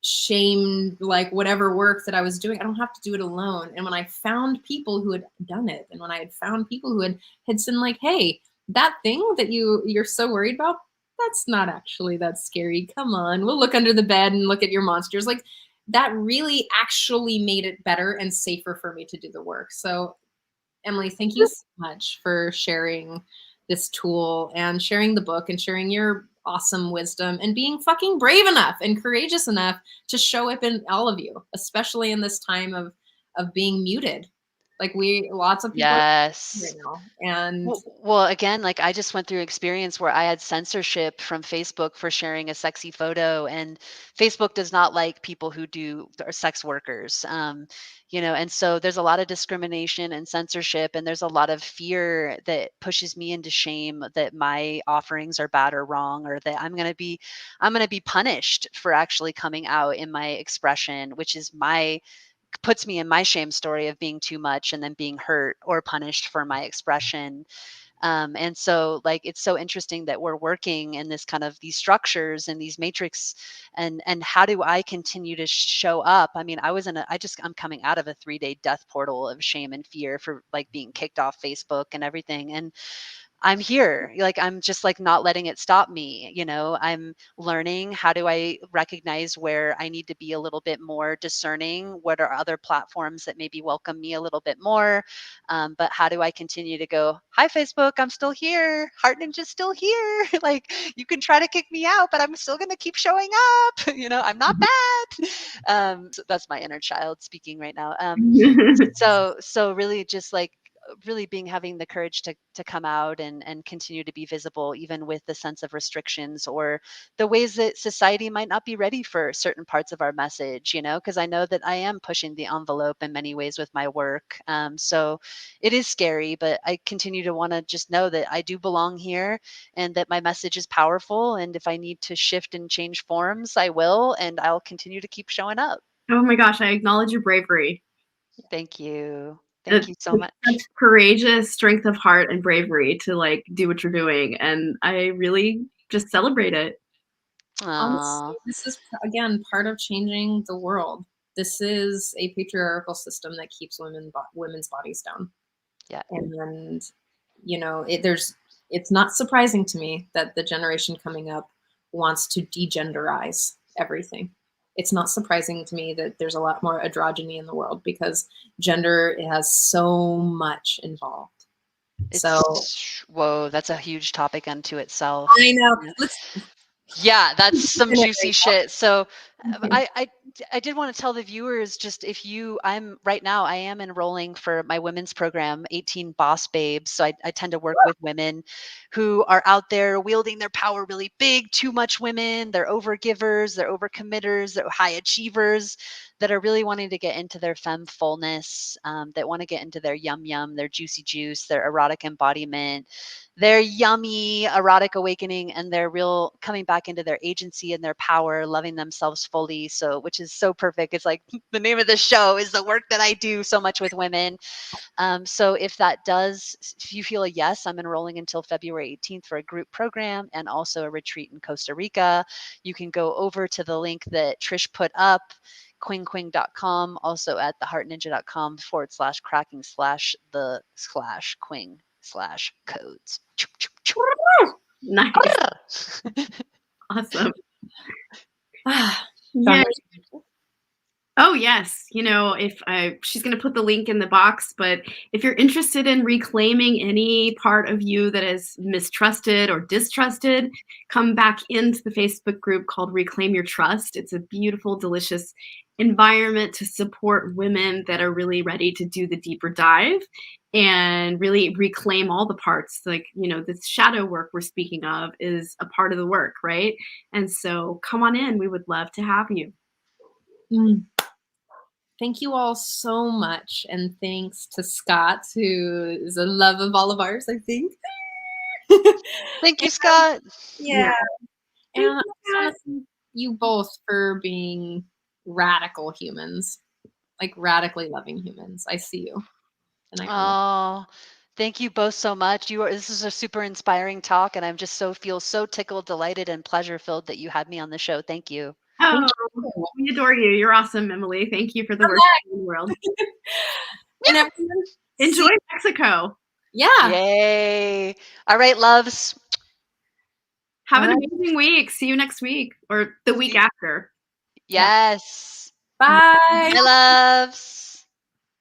D: shame, like whatever work that I was doing. I don't have to do it alone. And when I found people who had done it, and when I had found people who had said like, hey, that thing that you're so worried about, that's not actually that scary. Come on, we'll look under the bed and look at your monsters. Like, that really actually made it better and safer for me to do the work. So Emily, thank you so much for sharing this tool and sharing the book and sharing your awesome wisdom and being fucking brave enough and courageous enough to show up in all of you, especially in this time of being muted. Like, lots of people
C: Yes.
D: right now. And
C: well, again, like, I just went through experience where I had censorship from Facebook for sharing a sexy photo, and Facebook does not like people who are sex workers. And so there's a lot of discrimination and censorship, and there's a lot of fear that pushes me into shame that my offerings are bad or wrong, or that I'm going to be punished for actually coming out in my expression, which is puts me in my shame story of being too much and then being hurt or punished for my expression. And so like, it's so interesting that we're working in this kind of these structures and these matrix, and how do I continue to show up? I mean, I'm coming out of a 3-day death portal of shame and fear for like being kicked off Facebook and everything. And I'm here. Like, I'm just like not letting it stop me. I'm learning, how do I recognize where I need to be a little bit more discerning? What are other platforms that maybe welcome me a little bit more? But how do I continue to go, hi, Facebook, I'm still here. Heart Ninja's still here. Like, you can try to kick me out, but I'm still going to keep showing up. I'm not bad. So that's my inner child speaking right now. So really just like, really having the courage to come out and continue to be visible, even with the sense of restrictions or the ways that society might not be ready for certain parts of our message, because I know that I am pushing the envelope in many ways with my work. So it is scary, but I continue to want to just know that I do belong here and that my message is powerful. And if I need to shift and change forms, I will, and I'll continue to keep showing up.
B: Oh my gosh, I acknowledge your bravery.
C: Thank you. Thank you so much.
B: Such courageous strength of heart and bravery to like do what you're doing. And I really just celebrate it.
D: Honestly, this is again part of changing the world. This is a patriarchal system that keeps women's bodies down.
C: Yeah.
D: And it's not surprising to me that the generation coming up wants to degenderize everything. It's not surprising to me that there's a lot more androgyny in the world, because gender has so much involved.
C: Whoa, that's a huge topic unto itself.
D: I know.
C: Yeah, that's some juicy shit. So
D: Mhm.
C: I did want to tell the viewers, just if right now I am enrolling for my women's program, 18 Boss Babes. So I tend to work with women who are out there wielding their power really big, too much women. They're overgivers, they're overcommitters, they're high achievers that are really wanting to get into their femme fullness, that want to get into their yum yum, their juicy juice, their erotic embodiment, their yummy erotic awakening, and their real coming back into their agency and their power, loving themselves fully. So, which is so perfect. It's like the name of the show is the work that I do so much with women. So if you feel a yes, I'm enrolling until February 18th for a group program and also a retreat in Costa Rica. You can go over to the link that Trish put up, quingquing.com, also at theheartninja.com/cracking/the/quing/codes.
B: Nice. Awesome. Yeah. Oh yes, if she's going to put the link in the box, but if you're interested in reclaiming any part of you that is mistrusted or distrusted, come back into the Facebook group called Reclaim Your Trust. It's a beautiful, delicious environment to support women that are really ready to do the deeper dive and really reclaim all the parts. Like, this shadow work we're speaking of is a part of the work, right? And so come on in. We would love to have you.
D: Thank you all so much. And thanks to Scott, who is a love of all of ours, I think.
C: Thank you, Scott.
D: Yeah. And I just want to thank you both for being radical humans, like radically loving humans. I see you. And
C: thank you both so much. This is a super inspiring talk, and I'm just feel so tickled, delighted, and pleasure filled that you had me on the show. Thank you.
B: Oh, we adore you. You're awesome, Emily. Thank you for the work in the world.
D: And everyone,
B: enjoy Mexico.
D: Yeah.
C: Yay. All right, loves.
B: Have an amazing week. See you next week or the week after.
C: Yes.
D: Bye.
C: Bye, loves.